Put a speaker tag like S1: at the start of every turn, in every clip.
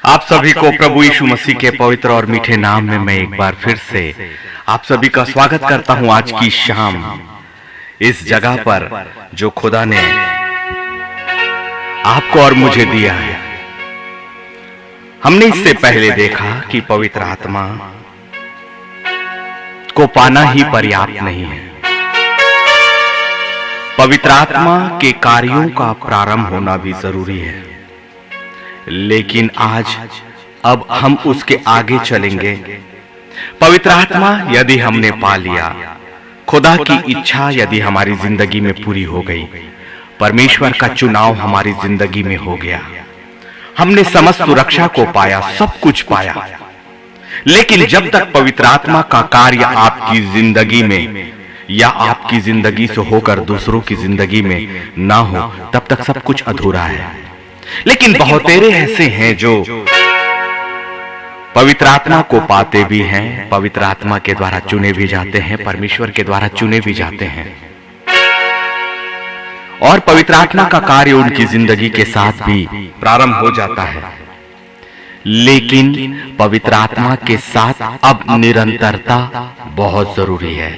S1: आप सभी को प्रभु यीशु मसीह के पवित्र और मीठे नाम में मैं एक बार फिर से आप सभी का स्वागत करता हूं आज की शाम इस जगह पर जो खुदा ने आपको और मुझे दिया है। हमने इससे पहले देखा कि पवित्र आत्मा को पाना ही पर्याप्त नहीं है। पवित्र आत्मा के कार्यों का प्रारंभ होना भी जरूरी है, लेकिन आज अब हम उसके आगे चलेंगे। पवित्र आत्मा यदि हमने पा लिया, खुदा की इच्छा यदि हमारी जिंदगी में पूरी हो गई, परमेश्वर का चुनाव हमारी जिंदगी में हो गया, हमने समस्त सुरक्षा को पाया, सब कुछ पाया, लेकिन जब तक पवित्र आत्मा का कार्य आपकी जिंदगी में या आपकी जिंदगी से होकर दूसरों की जिंदगी में ना हो, तब तक सब कुछ अधूरा है। लेकिन बहुतेरे ऐसे हैं जो पवित्र आत्मा को पाते भी हैं, पवित्र आत्मा के द्वारा चुने भी जाते हैं, परमेश्वर के द्वारा चुने भी जाते हैं, और पवित्र आत्मा का कार्य उनकी जिंदगी के साथ भी प्रारंभ हो जाता है। लेकिन पवित्र आत्मा के साथ अब निरंतरता बहुत जरूरी है।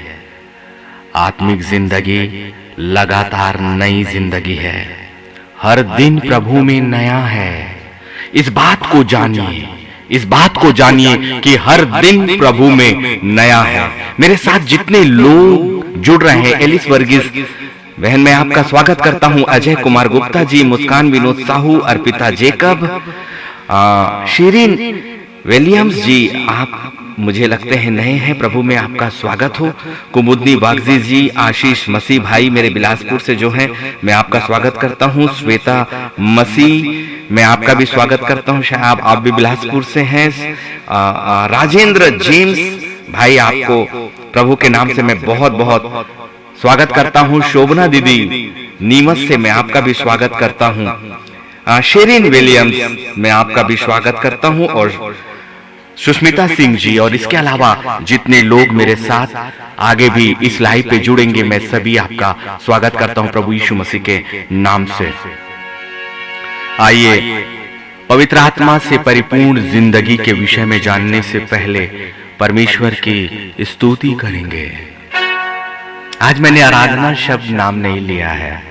S1: आत्मिक जिंदगी लगातार नई जिंदगी है, हर दिन प्रभु में नया है। इस बात को जानिए, इस बात को जानिए कि हर दिन प्रभु में नया है। मेरे साथ जितने लोग जुड़ रहे हैं, एलिस वर्गीस बहन, मैं आपका स्वागत करता हूं। अजय कुमार गुप्ता जी, मुस्कान विनोद साहू, अर्पिता जेकब, शिरीन विलियम्स जी, आप मुझे लगते हैं नए हैं, प्रभु में आपका स्वागत हो। कुमुदनी बागजी जी, आशीष मसीह भाई मेरे बिलासपुर से जो हैं, मैं आपका स्वागत करता हूं। श्वेता मसीह, मैं आपका भी स्वागत करता हूं, शायद आप भी बिलासपुर से हैं। राजेंद्र जेम्स भाई, आपको प्रभु के नाम से मैं बहुत बहुत स्वागत करता हूं। शोभना दीदी नीमच से, मैं आपका भी स्वागत करता हूं। शेरिन विलियम्स, मैं आपका भी स्वागत करता हूं, और सुष्मिता सिंह जी, और इसके अलावा जितने लोग मेरे साथ आगे भी इस लाइव पे जुड़ेंगे, मैं सभी आपका स्वागत करता हूं प्रभु यीशु मसीह के नाम से। आइए पवित्र आत्मा से परिपूर्ण जिंदगी के विषय में जानने से पहले परमेश्वर की स्तुति करेंगे। आज मैंने आराधना शब्द नाम नहीं लिया है,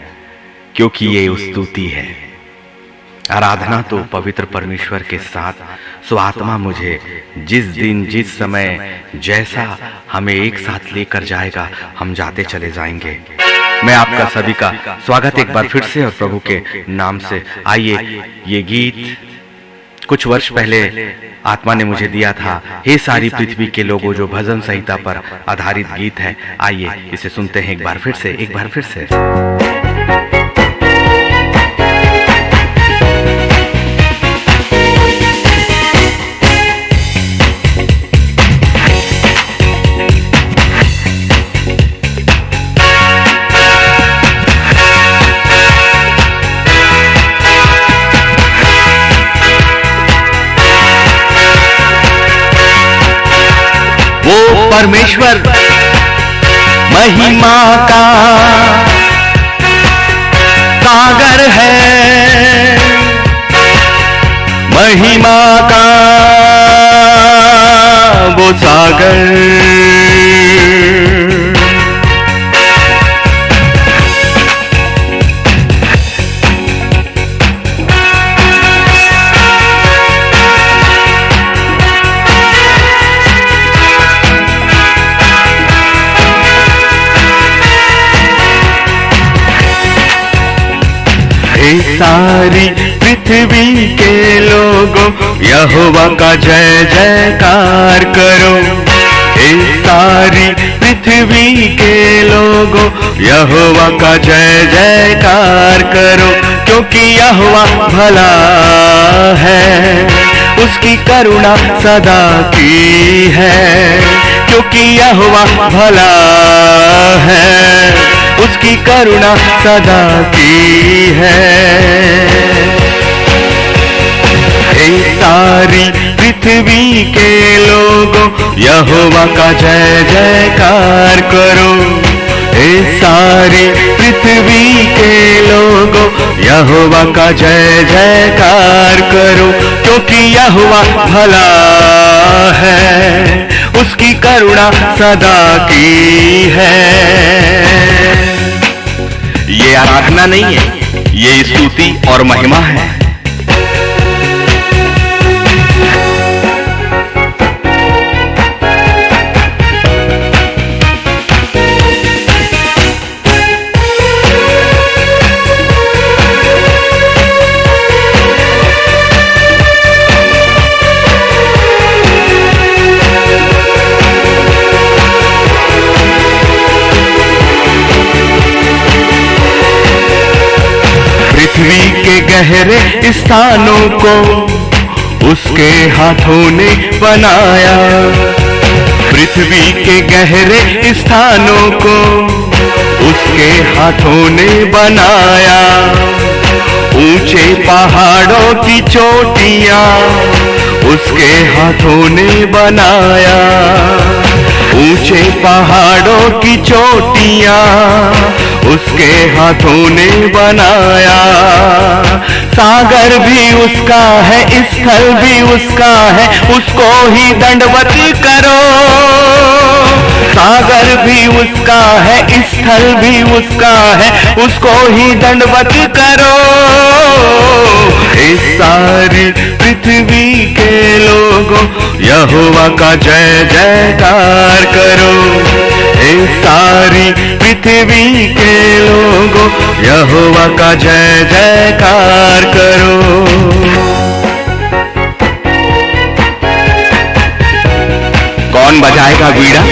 S1: क्योंकि ये स्तुति है। आराधना तो पवित्र परमेश्वर के साथ स्वात्मा मुझे जिस दिन, जिस समय, जैसा हमें एक साथ लेकर जाएगा, हम जाते चले जाएंगे। मैं आपका सभी का स्वागत एक बार फिर से और प्रभु के नाम से। आइए, ये गीत कुछ वर्ष पहले आत्मा ने मुझे दिया था, हे सारी पृथ्वी के लोगों, जो भजन संहिता पर आधारित गीत है। आइए इसे सुनते हैं एक बार फिर से, एक बार फिर से। वो परमेश्वर महिमा का सागर है, महिमा का वो सागर। सारी पृथ्वी के लोगों, यहोवा का जय जयकार करो। हे सारी पृथ्वी के लोगों, यहोवा का जय जयकार करो, क्योंकि यहोवा भला है, उसकी करुणा सदा की है। क्योंकि यहोवा भला है, उसकी करुणा सदा की है। हे सारी पृथ्वी के लोगों, यहोवा का जय जयकार करो। हे सारी पृथ्वी के लोगों, यहोवा का जय जयकार करो, क्योंकि यहोवा भला है, उसकी करुणा सदा की है। ये आराधना नहीं है, ये स्तुति और महिमा है। पृथ्वी के गहरे स्थानों को उसके हाथों ने बनाया, पृथ्वी के गहरे स्थानों को उसके हाथों ने बनाया। ऊंचे पहाड़ों की चोटियां उसके हाथों ने बनाया, ऊंचे पहाड़ों की चोटियां उसके हाथों ने बनाया। सागर भी उसका है, स्थल भी उसका है, उसको ही दंडवत करो। सागर भी उसका है, स्थल भी उसका है, उसको ही दंडवत करो। इस सारी पृथ्वी के लोगों यहोवा का जय जयकार करो। इस सारी पृथ्वी के लोगों यहोवा का जय जयकार करो। कौन बजाएगा वीणा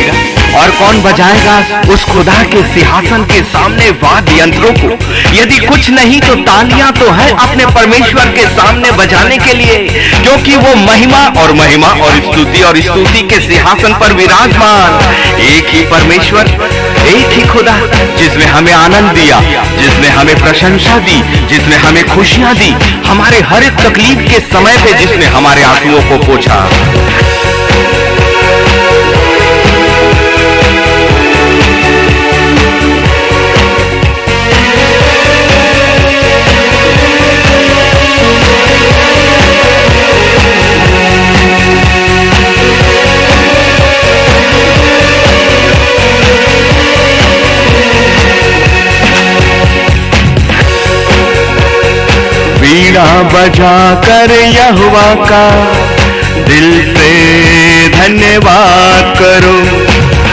S1: और कौन बजाएगा उस खुदा के सिंहासन के सामने वाद्य यंत्रों को? यदि कुछ नहीं तो तालियां तो है अपने परमेश्वर के सामने बजाने के लिए, क्योंकि वो महिमा और स्तुति के सिंहासन पर विराजमान एक ही परमेश्वर, एक ही खुदा, जिसने हमें आनंद दिया, जिसने हमें प्रशंसा दी, जिसने हमें खुशियां दी, हमारे हर एक तकलीफ के समय पे जिसने हमारे आंसुओं को पोंछा। वीणा बजा कर यहोवा का दिल से धन्यवाद करो।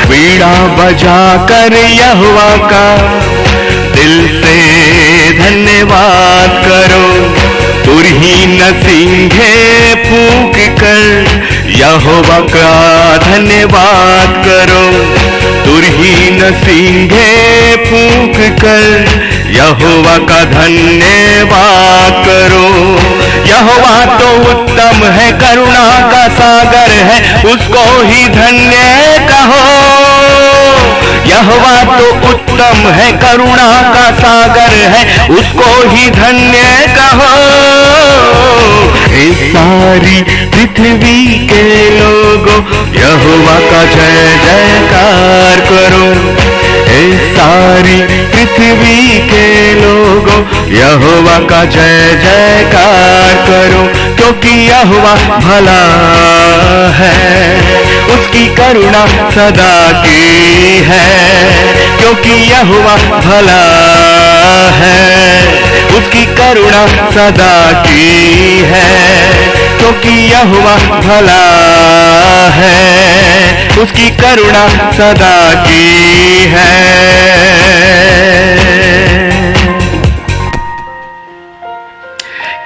S1: वीणा बजा कर यहोवा का दिल से धन्यवाद करो। तुरहीन सींघे फूंक कर यहोवा का धन्यवाद करो। तुरहीन सींघे फूंक कर यहोवा का धन्यवाद करो। यहोवा तो उत्तम है, करुणा का सागर है, उसको ही धन्य कहो। यहोवा तो उत्तम है, करुणा का सागर है, उसको ही धन्य कहो। इस सारी पृथ्वी के लोगों यहोवा का जय जयकार करो। इस सारी पृथ्वी के लोगों यहोवा का जय जयकार करो, क्योंकि यहोवा भला है, उसकी करुणा सदा की है। क्योंकि यहोवा भला है, उसकी करुणा सदा की है। क्योंकि यहोवा भला है, उसकी करुणा सदा की है।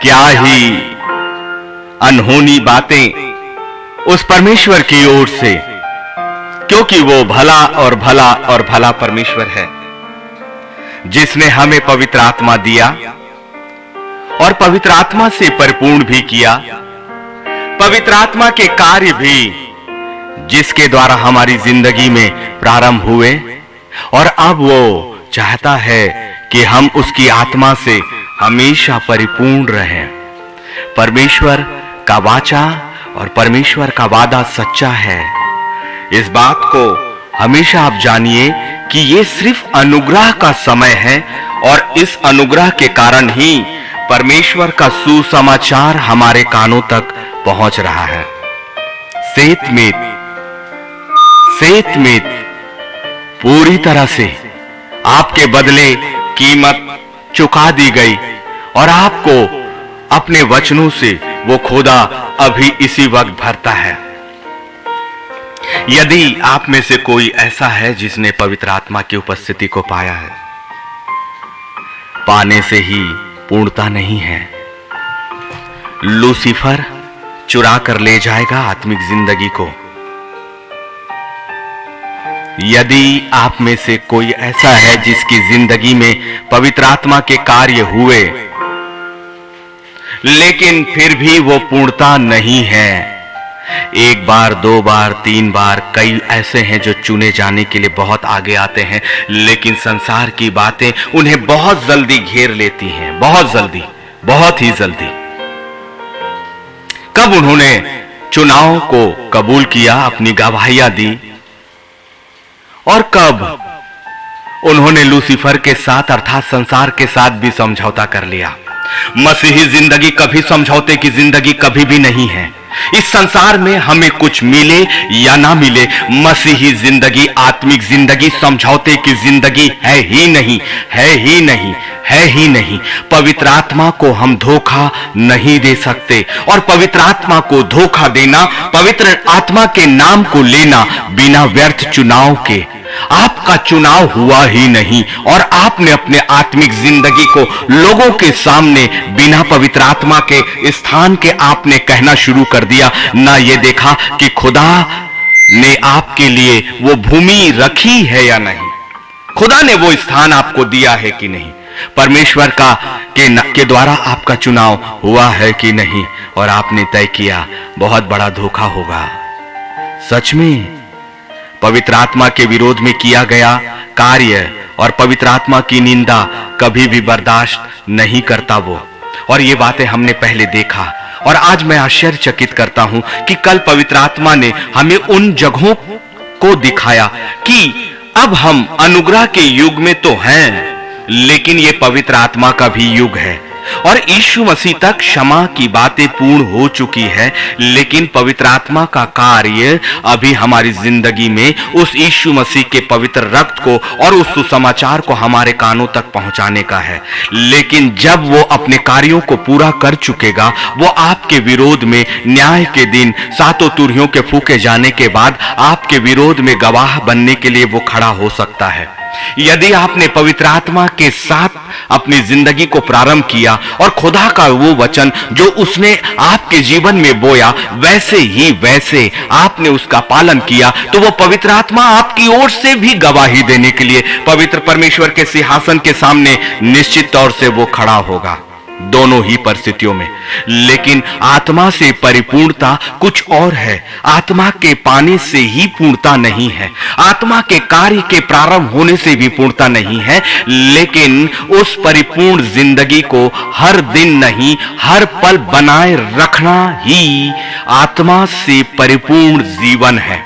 S1: क्या ही अनहोनी बातें उस परमेश्वर की ओर से, क्योंकि वो भला और भला और भला परमेश्वर है, जिसने हमें पवित्र आत्मा दिया और पवित्र आत्मा से परिपूर्ण भी किया। पवित्र आत्मा के कार्य भी जिसके द्वारा हमारी जिंदगी में प्रारंभ हुए, और अब वो चाहता है कि हम उसकी आत्मा से हमेशा परिपूर्ण रहें। परमेश्वर का वाचा और परमेश्वर का वादा सच्चा है। इस बात को हमेशा आप जानिए कि ये सिर्फ अनुग्रह का समय है, और इस अनुग्रह के कारण ही परमेश्वर का सुसमाचार हमारे कानों तक पहुंच रहा है। सेतमेत पूरी तरह से आपके बदले कीमत चुका दी गई और आपको अपने वचनों से वो खुदा अभी इसी वक्त भरता है। यदि आप में से कोई ऐसा है जिसने पवित्र आत्मा की उपस्थिति को पाया है, पाने से ही पूर्णता नहीं है। लूसीफर चुरा कर ले जाएगा आत्मिक जिंदगी को। यदि आप में से कोई ऐसा है जिसकी जिंदगी में पवित्र आत्मा के कार्य हुए लेकिन फिर भी वो पूर्णता नहीं है, एक बार, दो बार, तीन बार, कई ऐसे हैं जो चुने जाने के लिए बहुत आगे आते हैं, लेकिन संसार की बातें उन्हें बहुत जल्दी घेर लेती हैं, बहुत जल्दी, बहुत ही जल्दी। कब उन्होंने चुनाव को कबूल किया, अपनी गवाहियां दी, और कब उन्होंने लूसीफर के साथ अर्थात संसार के साथ भी समझौता कर लिया। मसीही जिंदगी कभी समझौते की जिंदगी कभी भी नहीं है। इस संसार में हमें कुछ मिले या ना मिले, मसीही जिंदगी, आत्मिक जिंदगी समझौते की जिंदगी है ही नहीं, है ही नहीं, है ही नहीं। पवित्र आत्मा को हम धोखा नहीं दे सकते, और पवित्र आत्मा को धोखा देना, पवित्र आत्मा के नाम को लेना बिना व्यर्थ चुनाव के, आपका चुनाव हुआ ही नहीं और आपने अपने आत्मिक जिंदगी को लोगों के सामने बिना पवित्र आत्मा के स्थान के आपने कहना शुरू कर दिया। ना ये देखा कि खुदा ने आपके लिए वो भूमि रखी है या नहीं, खुदा ने वो स्थान आपको दिया है कि नहीं, परमेश्वर के द्वारा आपका चुनाव हुआ है कि नहीं, और आपने तय किया बहुत बड़ा धोखा होगा। सच में पवित्र आत्मा के विरोध में किया गया कार्य और पवित्र आत्मा की निंदा कभी भी बर्दाश्त नहीं करता वो, और ये बातें हमने पहले देखा। और आज मैं आश्चर्यचकित करता हूं कि कल पवित्र आत्मा ने हमें उन जगहों को दिखाया कि अब हम अनुग्रह के युग में तो हैं, लेकिन ये पवित्र आत्मा का भी युग है, और यीशु मसीह तक क्षमा की बातें पूर्ण हो चुकी है, लेकिन पवित्र आत्मा का कार्य अभी हमारी जिंदगी में उस यीशु मसीह के पवित्र रक्त को और उस सुसमाचार को हमारे कानों तक पहुंचाने का है। लेकिन जब वो अपने कार्यों को पूरा कर चुकेगा, वो आपके विरोध में न्याय के दिन सातों तुरहियों के फूके जाने के बाद आपके विरोध में गवाह बनने के लिए वो खड़ा हो सकता है। यदि आपने पवित्र आत्मा के साथ अपनी जिंदगी को प्रारंभ किया और खुदा का वो वचन जो उसने आपके जीवन में बोया वैसे आपने उसका पालन किया, तो वो पवित्र आत्मा आपकी ओर से भी गवाही देने के लिए पवित्र परमेश्वर के सिंहासन के सामने निश्चित तौर से वो खड़ा होगा, दोनों ही परिस्थितियों में। लेकिन आत्मा से परिपूर्णता कुछ और है, आत्मा के पाने से ही पूर्णता नहीं है, आत्मा के कार्य के प्रारंभ होने से भी पूर्णता नहीं है, लेकिन उस परिपूर्ण जिंदगी को हर दिन नहीं, हर पल बनाए रखना ही आत्मा से परिपूर्ण जीवन है।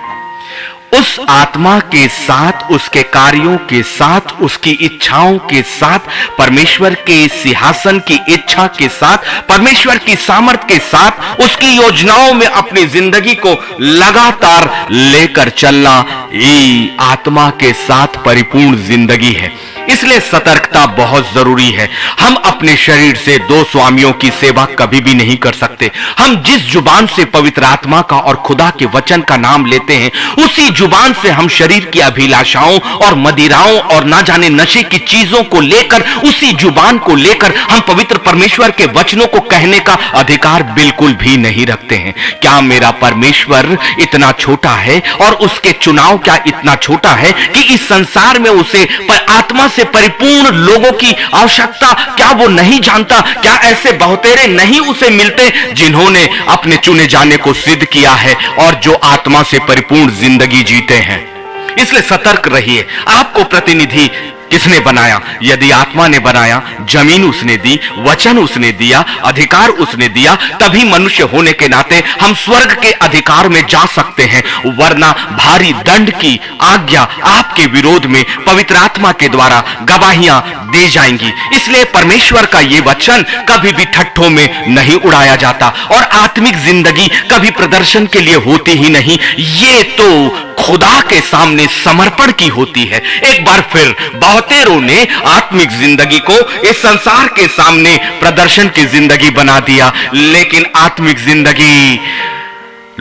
S1: उस आत्मा के साथ, उसके कार्यों के साथ, उसकी इच्छाओं के साथ, परमेश्वर के सिंहासन की इच्छा के साथ, परमेश्वर की सामर्थ के साथ, उसकी योजनाओं में अपनी जिंदगी को लगातार लेकर चलना ये आत्मा के साथ परिपूर्ण जिंदगी है। इसलिए सतर्कता बहुत जरूरी है। हम अपने शरीर से दो स्वामियों की सेवा कभी भी नहीं कर सकते। हम जिस जुबान से पवित्र आत्मा का और खुदा के वचन का नाम लेते हैं, उसी जुबान से हम शरीर की अभिलाषाओं और मदिराओं और ना जाने नशे की चीजों को लेकर, उसी जुबान को लेकर हम पवित्र परमेश्वर के वचनों को कहने का अधिकार बिल्कुल भी नहीं रखते हैं। क्या मेरा परमेश्वर इतना छोटा है और उसके चुनाव क्या इतना छोटा है कि इस संसार में उसे आत्मा से परिपूर्ण लोगों की आवश्यकता क्या वो नहीं जानता? क्या ऐसे बहुतेरे नहीं उसे मिलते जिन्होंने अपने चुने जाने को सिद्ध किया है और जो आत्मा से परिपूर्ण जिंदगी जीते हैं? इसलिए सतर्क रहिए। आपको प्रतिनिधि किसने बनाया? यदि आत्मा ने बनाया, जमीन उसने दी, वचन उसने दिया, अधिकार उसने दिया, तभी मनुष्य होने के नाते हम स्वर्ग के अधिकार में जा सकते हैं, वरना भारी दंड की आज्ञा आपके विरोध में पवित्र आत्मा के द्वारा गवाहियां दे जाएंगी। इसलिए परमेश्वर का यह वचन कभी भी ठट्ठों में नहीं उड़ाया जाता और आत्मिक जिंदगी कभी प्रदर्शन के लिए होती ही नहीं, ये तो खुदा के सामने समर्पण की होती है। एक बार फिर बहुतेरों ने आत्मिक जिंदगी को इस संसार के सामने प्रदर्शन की जिंदगी बना दिया, लेकिन आत्मिक जिंदगी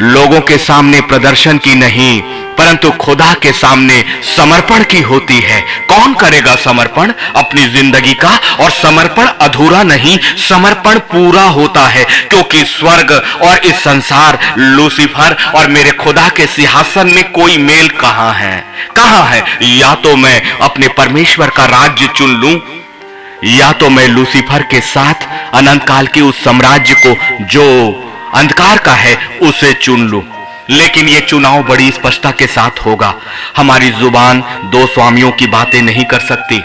S1: लोगों के सामने प्रदर्शन की नहीं, परंतु खुदा के सामने समर्पण की होती है। कौन करेगा समर्पण अपनी जिंदगी का? और समर्पण अधूरा नहीं, समर्पण पूरा होता है, क्योंकि स्वर्ग और इस संसार, लूसीफर और मेरे खुदा के सिंहासन में कोई मेल कहां है? कहां है? या तो मैं अपने परमेश्वर का राज्य चुन लूं, या तो मैं लूसीफर के साथ अनंत काल के उस साम्राज्य को जो अंधकार का है उसे चुन लूं। लेकिन यह चुनाव बड़ी स्पष्टता के साथ होगा। हमारी जुबान दो स्वामियों की बातें नहीं कर सकती।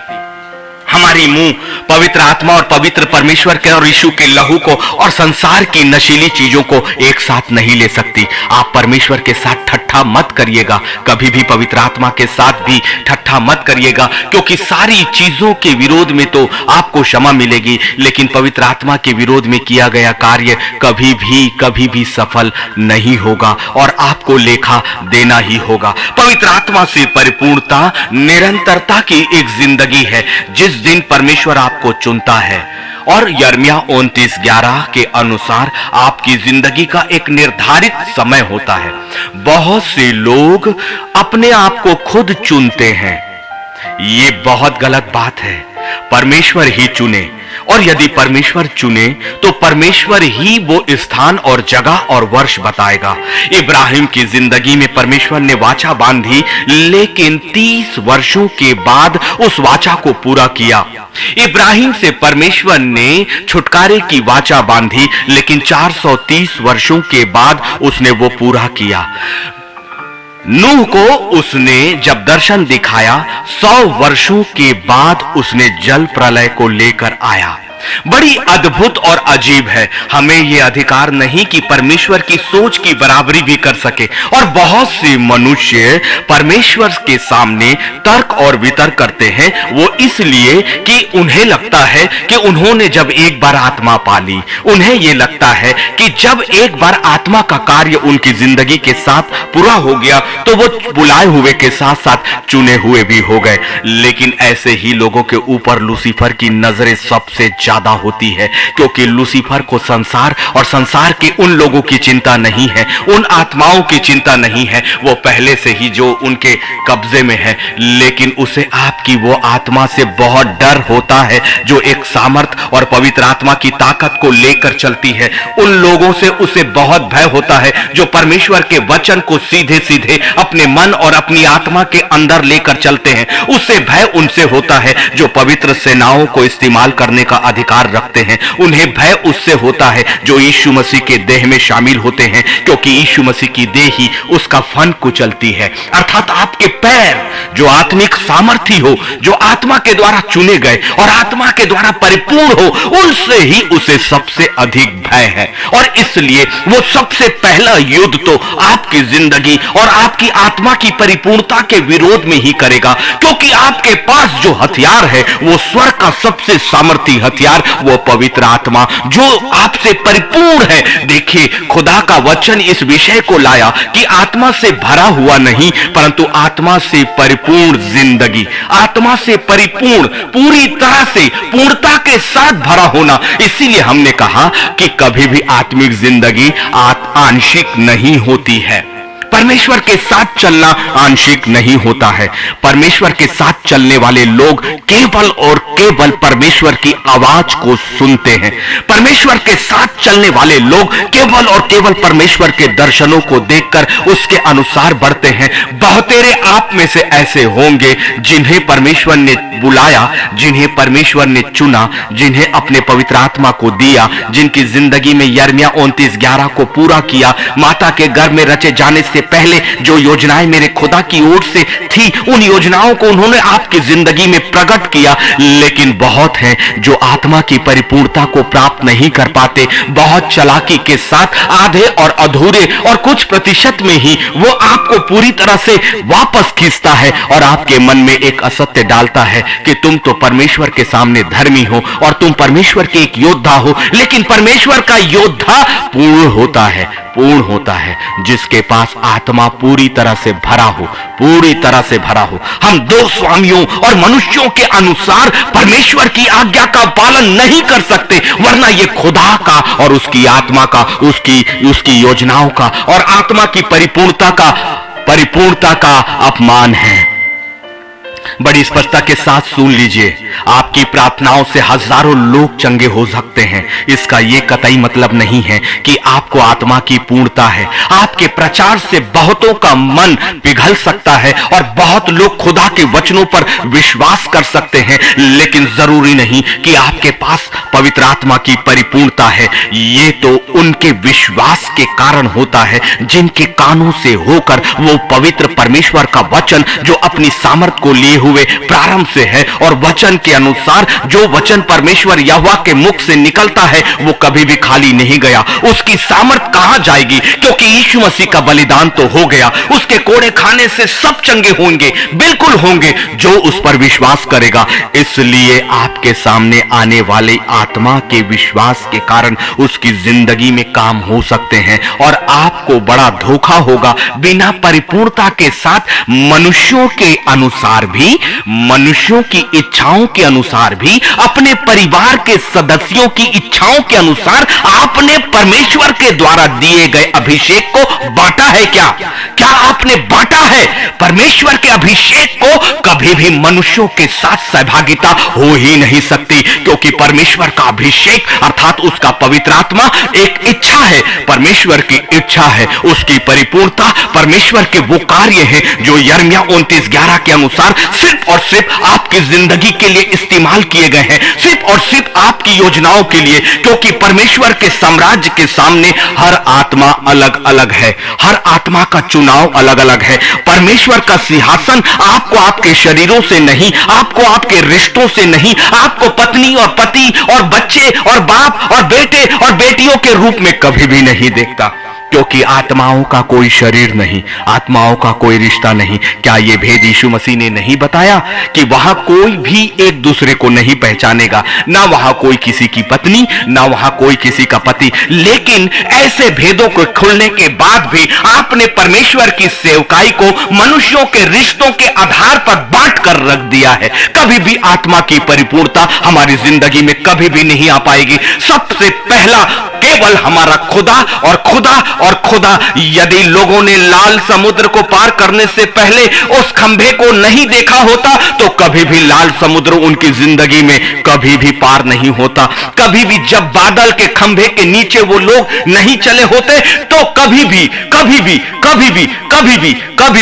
S1: हमारी मुंह पवित्र आत्मा और पवित्र परमेश्वर के और यीशु के लहू को और संसार की नशीली चीजों को एक साथ नहीं ले सकती। आप परमेश्वर के साथ ठट्ठा मत करिएगा, कभी भी पवित्र आत्मा के साथ भी ठट्ठा मत करिएगा, क्योंकि सारी चीजों के विरोध में तो आपको क्षमा मिलेगी, लेकिन पवित्र आत्मा के विरोध में किया गया कार्य कभी भी सफल नहीं होगा और आपको लेखा देना ही होगा। पवित्र आत्मा से परिपूर्णता निरंतरता की एक जिंदगी है जिस दिन परमेश्वर आपको चुनता है, और यिर्मयाह 29:11 के अनुसार आपकी जिंदगी का एक निर्धारित समय होता है। बहुत से लोग अपने आप को खुद चुनते हैं, ये बहुत गलत बात है। परमेश्वर ही चुने, और यदि परमेश्वर चुने तो परमेश्वर ही वो स्थान और जगह और वर्ष बताएगा। इब्राहिम की जिंदगी में परमेश्वर ने वाचा बांधी, लेकिन 30 वर्षों के बाद उस वाचा को पूरा किया। इब्राहिम से परमेश्वर ने छुटकारे की वाचा बांधी, लेकिन 430 वर्षों के बाद उसने वो पूरा किया। नूह को उसने जब दर्शन दिखाया, 100 वर्षों के बाद उसने जल प्रलय को लेकर आया। बड़ी अद्भुत और अजीब है। हमें यह अधिकार नहीं कि परमेश्वर की सोच की बराबरी भी कर सके, और बहुत से मनुष्य परमेश्वर के सामने तर्क और वितर्क करते हैं। वो इसलिए कि उन्हें लगता है कि उन्होंने जब एक बार आत्मा पाली, उन्हें यह लगता है कि जब एक बार आत्मा का कार्य उनकी जिंदगी के साथ पूरा हो गया तो वो बुलाए हुए के साथ साथ चुने हुए भी हो गए। लेकिन ऐसे ही लोगों के ऊपर लूसीफर की नजरें सबसे ज्यादा होती है, क्योंकि लूसीफर को संसार और संसार के उन लोगों की चिंता नहीं है, उन आत्माओं की चिंता नहीं है, वो पहले से ही जो उनके कब्जे में है। लेकिन उसे आपकी वो आत्मा से बहुत डर होता है जो एक सामर्थ और पवित्र आत्मा की ताकत को लेकर चलती है। उन लोगों से उसे बहुत भय होता है जो परमेश्वर के वचन को सीधे सीधे अपने मन और अपनी आत्मा के अंदर लेकर चलते हैं। उससे भय उनसे होता है जो पवित्र सेनाओं को इस्तेमाल करने का अधिकार रखते हैं। उन्हें भय उससे होता है जो यीशु मसीह के देह में शामिल होते हैं, क्योंकि यीशु मसीह की देह ही उसका फन कुचलती है। अर्थात आपके पैर जो आत्मिक सामर्थी हो, जो आत्मा के द्वारा चुने गए और आत्मा के द्वारा परिपूर्ण हो, उनसे ही उसे सबसे अधिक भय है। और इसलिए वो सबसे पहला युद्ध तो आपकी जिंदगी और आपकी आत्मा की परिपूर्णता के विरोध में ही करेगा, क्योंकि आपके पास जो हथियार है वो स्वर्ग का सबसे सामर्थी हथियार, वो पवित्र आत्मा जो आपसे परिपूर्ण है। देखिए, खुदा का वचन इस विषय को लाया कि आत्मा से भरा हुआ नहीं, परंतु आत्मा से परिपूर्ण जिंदगी, आत्मा से परिपूर्ण, पूरी तरह से पूर्णता के साथ भरा होना। इसीलिए हमने कहा कि कभी भी आत्मिक जिंदगी आंशिक नहीं होती है। परमेश्वर के साथ चलना आंशिक नहीं होता है। परमेश्वर के साथ चलने वाले लोग केवल और केवल परमेश्वर की आवाज को सुनते हैं। परमेश्वर के साथ चलने वाले लोग केवल और केवल परमेश्वर के दर्शनों को देखकर उसके अनुसार बढ़ते हैं। बहुतेरे आप में से ऐसे होंगे जिन्हें परमेश्वर ने बुलाया, जिन्हें परमेश्वर ने चुना, जिन्हें अपने पवित्र आत्मा को दिया, जिनकी जिंदगी में यिर्मयाह 29:11 को पूरा किया। माता के गर्भ में रचे जाने से पहले जो योजनाएं मेरे खुदा की ओर से थी, उन योजनाओं को उन्होंने आपकी जिंदगी में प्रकट किया। लेकिन बहुत हैं जो आत्मा की परिपूर्णता को प्राप्त नहीं कर पाते। बहुत चालाकी के साथ आधे और अधूरे और कुछ प्रतिशत में ही वो आपको पूरी तरह से वापस खींचता है और आपके मन में एक असत्य डालता है कि तुम तो परमेश्वर के सामने धर्मी हो और तुम परमेश्वर के एक योद्धा हो। लेकिन परमेश्वर का योद्धा पूर्ण होता है जिसके पास आत्मा पूरी तरह से भरा हो, पूरी तरह से भरा हो। हम दो स्वामियों और मनुष्यों के अनुसार परमेश्वर की आज्ञा का पालन नहीं कर सकते, वरना ये खुदा का और उसकी आत्मा का, उसकी योजनाओं का और आत्मा की परिपूर्णता का अपमान है। बड़ी स्पष्टता के साथ सुन लीजिए, आपकी प्रार्थनाओं से हजारों लोग चंगे हो सकते हैं। इसका यह कतई मतलब नहीं है कि आपको आत्मा की पूर्णता है। आपके प्रचार से बहुतों का मन पिघल सकता है और बहुत लोग खुदा के वचनों पर विश्वास कर सकते हैं, लेकिन जरूरी नहीं कि आपके पास पवित्र आत्मा की परिपूर्णता है। ये तो उनके विश्वास के कारण होता है जिनके कानों से होकर वो पवित्र परमेश्वर का वचन जो अपनी सामर्थ को लिए हुए प्रारंभ से है, और वचन के अनुसार जो वचन परमेश्वर यहोवा के मुख से निकलता है वो कभी भी खाली नहीं गया। उसकी सामर्थ कहां जाएगी, क्योंकि यीशु मसीह का बलिदान तो हो गया। उसके कोड़े खाने से सब चंगे होंगे, बिल्कुल होंगे जो उस पर विश्वास करेगा। इसलिए आपके सामने आने वाले आत्मा के विश्वास के कारण उसकी जिंदगी में काम हो सकते हैं और आपको बड़ा धोखा होगा। बिना परिपूर्णता के साथ मनुष्यों के अनुसार भी, मनुष्यों की इच्छाओं के अनुसार भी, अपने परिवार के सदस्यों की इच्छाओं के अनुसार आपने परमेश्वर के द्वारा दिए गए अभिषेक को बांटा है क्या? क्या आपने बांटा है? परमेश्वर के अभिषेक को कभी भी मनुष्यों के साथ सहभागिता हो ही नहीं सकती, क्योंकि परमेश्वर का अभिषेक अर्थात उसका पवित्र आत्मा एक इच्छा है। परमेश्वर की इच्छा है, उसकी परिपूर्णता परमेश्वर के वो कार्य हैं जो यिर्मयाह 29:11 के अनुसार सिर्फ और सिर्फ आपकी जिंदगी के लिए इस्तेमाल किए गए हैं, सिर्फ और सिर्फ आपकी योजनाओं के लिए, क्योंकि परमेश्वर के साम्राज्य के सामने हर आत्मा अलग अलग है, हर आत्मा का चुनाव अलग अलग है। परमेश्वर का सिंहासन आपको आपके शरीरों से नहीं, आपको आपके रिश्तों से नहीं, आपको पत्नी और पति और बच्चे और बाप और बेटे और बेटियों के रूप में कभी भी नहीं देखता, क्योंकि आत्माओं का कोई शरीर नहीं, आत्माओं का कोई रिश्ता नहीं। क्या यह भेद यीशु मसीह ने नहीं बताया कि वहां कोई भी एक दूसरे को नहीं पहचानेगा, ना वहां कोई किसी की पत्नी, ना वहां कोई किसी का पति। लेकिन ऐसे भेदों को खुलने के बाद भी आपने परमेश्वर की सेवकाई को मनुष्यों के रिश्तों के आधार पर बांट कर रख दिया है। कभी भी आत्मा की परिपूर्णता हमारी जिंदगी में कभी भी नहीं आ पाएगी। सबसे पहला केवल हमारा खुदा और खुदा और खुदा। यदि लोगों ने लाल समुद्र को पार करने से पहले उस खंभे को नहीं देखा होता तो कभी भी लाल समुद्र उनकी जिंदगी में कभी भी पार नहीं होता। कभी भी जब बादल के खंभे के नीचे वो लोग नहीं चले होते तो कभी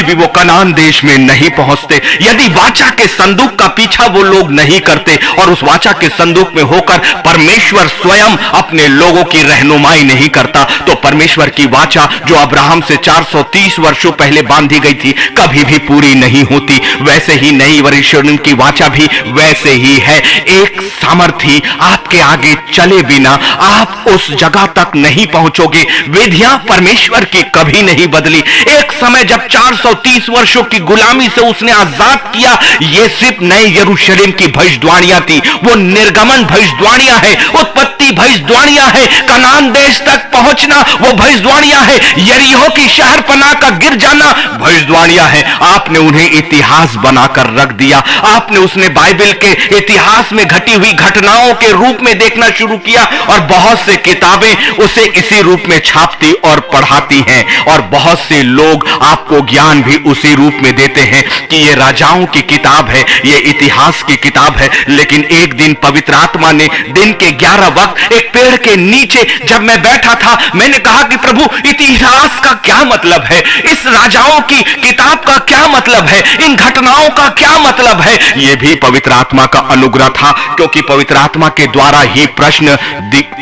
S1: भी वो कनान देश में नहीं पहुंचते। यदि वाचा के संदूक का पीछा वो लोग नहीं करते और उस वाचा के संदूक में होकर परमेश्वर स्वयं अपने लोगों की रहनुमाई नहीं करता, तो परमेश्वर की वाचा जो अब्राहम से 430 वर्षों पहले बांधी गई थी कभी भी पूरी नहीं होती। वैसे ही नई यरूशलेम की वाचा भी वैसे ही है। एक सामर्थी आपके आगे चले बिना आप उस जगह तक नहीं पहुंचोगे। विधियां परमेश्वर की कभी नहीं बदली। एक समय जब 430 वर्षों की गुलामी से उसने आजाद किया, ये सिर्फ नए यरूशलेम की भविष्यवाणियां थी। वो निर्गमन भविष्यवाणियां है, उत्पत्ति भविष्यवाणियां है, कनान देश तक पहुंचना वो भविष्यवाणियां है, यरीहो की शहरपनाह का गिर जाना भविष्यवाणियां है। आपने उन्हें इतिहास बनाकर रख दिया। आपने उसने बाइबल के इतिहास में घटी हुई घटनाओं के रूप में देखना शुरू किया और बहुत से किताबें उसे इसी रूप में छापती और पढ़ाती हैं, और बहुत से लोग आपको ज्ञान भी उसी रूप में देते हैं कि ये राजाओं की किताब है, ये इतिहास की किताब है। लेकिन एक दिन पवित्र आत्मा ने दिन के 11 वक्त वक्त एक पेड़ के नीचे जब मैं बैठा था, मैंने कहा कि प्रभु, इतिहास का क्या मतलब है, इस राजाओं की किताब का क्या मतलब है, इन घटनाओं का क्या मतलब है। यह भी पवित्र आत्मा का अनुग्रह था, क्योंकि पवित्र आत्मा के द्वारा ही प्रश्न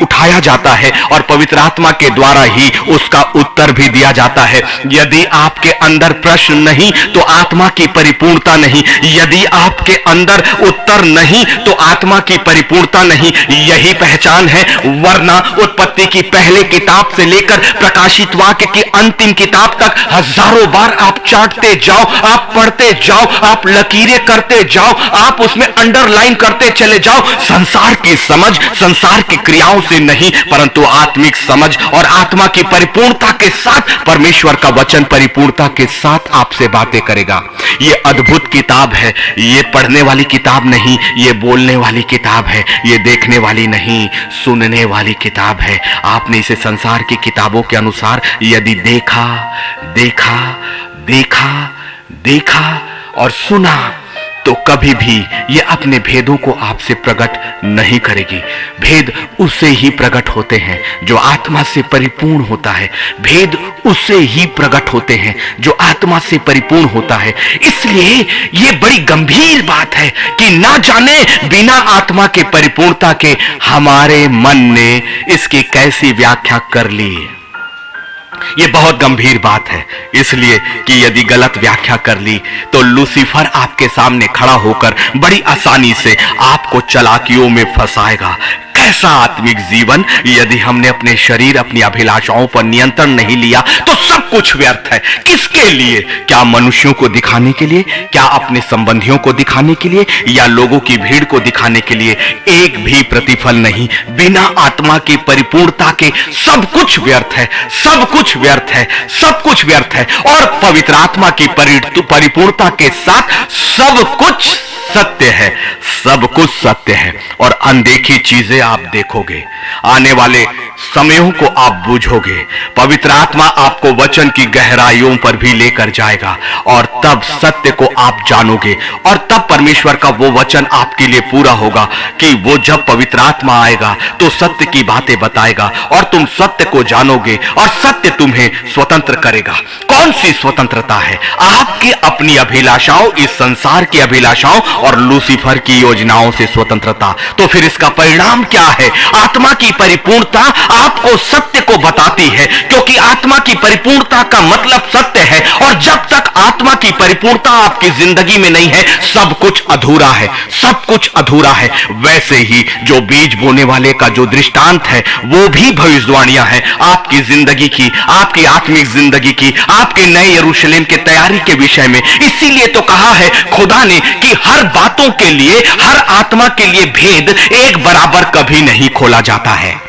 S1: उठाया जाता है और पवित्र आत्मा के द्वारा ही उसका उत्तर भी दिया जाता है। यदि आपके अंदर प्रश्न नहीं तो आत्मा की परिपूर्णता नहीं, यदि आपके अंदर उत्तर नहीं तो आत्मा की परिपूर्णता नहीं। यही पहचान है, वरना उत्पत्ति की पहले किताब से लेकर प्रकाशित वाक्य की अंतिम किताब तक हजारों बार आप चाटते जाओ, आप पढ़ते जाओ, आप लकीरें करते जाओ, आप उसमें अंडरलाइन करते चले जाओ। संसार की समझ, संसार की क्रियाओं से नहीं, परंतु आत्मिक समझ और आत्मा की परिपूर्णता के साथ परमेश्वर का वचन परिपूर्णता के साथ आपसे बातें करेगा। यह अद्भुत किताब है, यह पढ़ने वाली किताब नहीं, यह बोलने वाली किताब है, यह देखने वाली नहीं, सुनने वाली किताब है। आपने इसे संसार की किताबों के अनुसार यदि देखा देखा देखा देखा और सुना तो कभी भी यह अपने भेदों को आपसे प्रकट नहीं करेगी। भेद उससे ही प्रकट होते हैं जो आत्मा से परिपूर्ण होता है, भेद उससे ही प्रकट होते हैं जो आत्मा से परिपूर्ण होता है। इसलिए यह बड़ी गंभीर बात है कि ना जाने बिना आत्मा के परिपूर्णता के हमारे मन ने इसकी कैसी व्याख्या कर ली। यह बहुत गंभीर बात है, इसलिए कि यदि गलत व्याख्या कर ली तो लूसीफर आपके सामने खड़ा होकर बड़ी आसानी से आपको चालाकियों में फंसाएगा। कैसा आत्मिक जीवन, यदि हमने अपने शरीर, अपनी अभिलाषाओं पर नियंत्रण नहीं लिया तो सब कुछ व्यर्थ है। किसके लिए? क्या मनुष्यों को दिखाने के लिए, क्या अपने संबंधियों को दिखाने के लिए, या लोगों की भीड़ को दिखाने के लिए? एक भी प्रतिफल नहीं। बिना आत्मा की परिपूर्णता के सब कुछ व्यर्थ है, सब कुछ व्यर्थ है, सब कुछ व्यर्थ है। और पवित्र आत्मा की परिपूर्णता के साथ सब कुछ सत्य है, सब कुछ सत्य है। और अनदेखी चीजें आप देखोगे, आने वाले समयों को आप बूझोगे। पवित्र आत्मा आपको वचन की गहराइयों पर भी लेकर जाएगा और तब सत्य को आप जानोगे। और तब परमेश्वर का वो वचन आपके लिए पूरा होगा कि वो जब पवित्र आत्मा आएगा तो सत्य की बातें बताएगा और तुम सत्य को जानोगे और सत्य तुम्हें स्वतंत्र करेगा। कौन सी स्वतंत्रता है? आपकी अपनी अभिलाषाओं, इस संसार की अभिलाषाओं और लूसीफर की योजनाओं से स्वतंत्रता। तो फिर इसका परिणाम क्या है? आत्मा की परिपूर्णता आपको सत्य को बताती है, क्योंकि आत्मा की परिपूर्णता का मतलब सत्य है। और जब तक आत्मा की परिपूर्णता आपकी जिंदगी में नहीं है, सब कुछ अधूरा है, सब कुछ अधूरा है। वैसे ही जो बीज बोने वाले का जो दृष्टांत है वो भी भविष्यवाणियां हैं आपकी जिंदगी की, आपकी आत्मिक जिंदगी की, आपके नए यरूशलेम के तैयारी के विषय में। इसीलिए तो कहा है खुदा ने कि हर बातों के लिए, हर आत्मा के लिए भेद एक बराबर कभी नहीं खोला जाता है।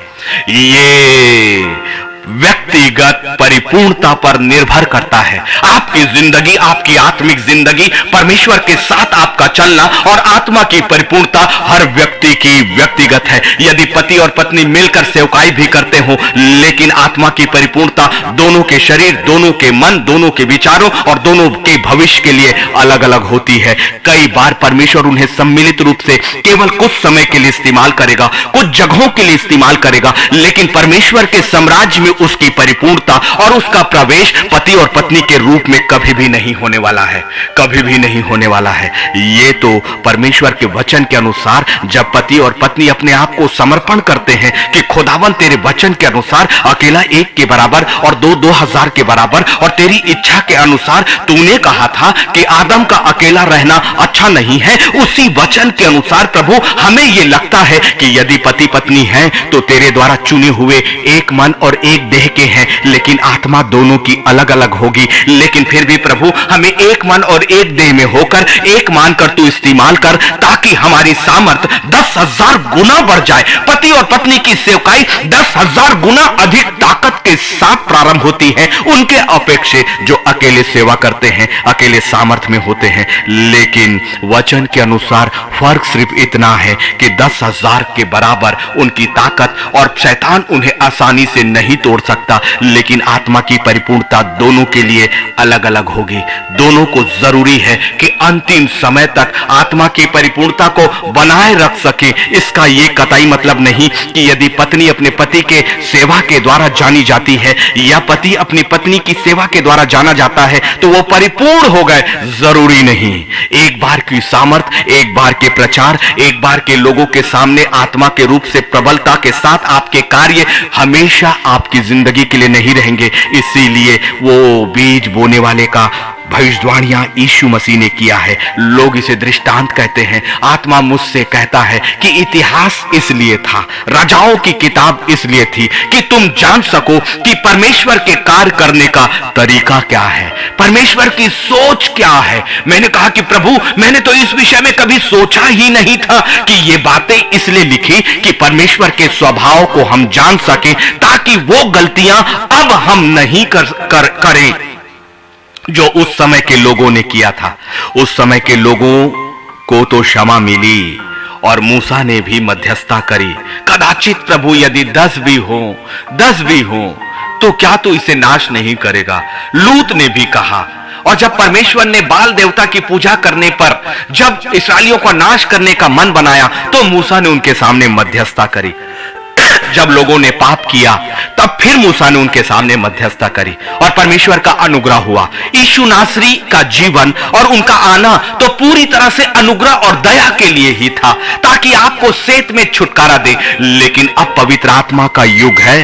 S1: ये व्यक्तिगत परिपूर्णता पर निर्भर करता है। आपकी जिंदगी, आपकी आत्मिक जिंदगी, परमेश्वर के साथ आपका चलना और आत्मा की परिपूर्णता हर व्यक्ति की व्यक्तिगत है। यदि पति और पत्नी मिलकर सेवकाई भी करते हो, लेकिन आत्मा की परिपूर्णता दोनों के शरीर, दोनों के मन, दोनों के विचारों और दोनों के भविष्य के लिए अलग अलग होती है। कई बार परमेश्वर उन्हें सम्मिलित रूप से केवल कुछ समय के लिए इस्तेमाल करेगा, कुछ जगहों के लिए इस्तेमाल करेगा, लेकिन परमेश्वर के साम्राज्य में उसकी परिपूर्णता और उसका प्रवेश पति और पत्नी के रूप में कभी भी नहीं होने वाला है, कभी भी नहीं होने वाला है। ये तो परमेश्वर के वचन के अनुसार जब पति और पत्नी अपने आप को समर्पण करते हैं कि खुदावन तेरे वचन के अनुसार अकेला एक के बराबर और दो 2000 के बराबर, और तेरी इच्छा के अनुसार तूने कहा था कि आदम का अकेला रहना अच्छा नहीं है, उसी वचन के अनुसार प्रभु हमें यह लगता है कि यदि पति पत्नी हैं तो तेरे द्वारा चुने हुए एक मन और एक देह के हैं, लेकिन आत्मा दोनों की अलग अलग होगी। लेकिन फिर भी प्रभु हमें एक मन और एक देह में होकर एक मानकर तू इस्तेमाल कर, ताकि हमारी सामर्थ 10,000 गुना बढ़ जाए। पति और पत्नी की सेवकाई 10,000 गुना अधिक ताकत के साथ प्रारंभ होती है उनके अपेक्षे जो अकेले सेवा करते हैं, अकेले सामर्थ में होते हैं। लेकिन वचन के अनुसार फर्क सिर्फ इतना है कि 10,000 के बराबर उनकी ताकत, और शैतान उन्हें आसानी से नहीं तोड़ तोड़ सकता, लेकिन आत्मा की परिपूर्णता दोनों के लिए अलग अलग होगी। दोनों को जरूरी है कि अंतिम समय तक आत्मा की परिपूर्णता को बनाए रख सके। इसका ये कतई मतलब नहीं कि यदि पत्नी अपने पति के सेवा के द्वारा जानी जाती है या पति अपनी पत्नी की सेवा के द्वारा जाना जाता है तो वो परिपूर्ण हो गए, जरूरी नहीं। एक बार की सामर्थ, एक बार के प्रचार, एक बार के लोगों के सामने आत्मा के रूप से प्रबलता के साथ आपके कार्य हमेशा आपकी जिंदगी के लिए नहीं रहेंगे। इसीलिए वो बीज बोने वाले का भविष्यवाणियां यीशु मसीह ने किया है। लोग इसे दृष्टांत कहते हैं। आत्मा मुझसे कहता है कि इतिहास इसलिए था, राजाओं की किताब इसलिए थी कि तुम जान सको कि परमेश्वर के कार्य करने का तरीका क्या है, परमेश्वर की सोच क्या है। मैंने कहा कि प्रभु, मैंने तो इस विषय में कभी सोचा ही नहीं था कि ये बातें इसलिए लिखी कि परमेश्वर के स्वभाव को हम जान सके, ताकि वो गलतियां अब हम नहीं करें जो उस समय के लोगों ने किया था। उस समय के लोगों को तो क्षमा मिली और मूसा ने भी मध्यस्थता करी। कदाचित प्रभु यदि 10 भी हो तो क्या तू इसे नाश नहीं करेगा? लूत ने भी कहा। और जब परमेश्वर ने बाल देवता की पूजा करने पर जब इस्राएलियों को नाश करने का मन बनाया तो मूसा ने उनके सामने मध्यस्थता करी। जब लोगों ने पाप किया तब फिर मूसा ने उनके सामने मध्यस्थता करी और परमेश्वर का अनुग्रह हुआ। यीशु नासरी का जीवन और उनका आना तो पूरी तरह से अनुग्रह और दया के लिए ही था, ताकि आपको सेत में छुटकारा दे। लेकिन अब पवित्र आत्मा का युग है,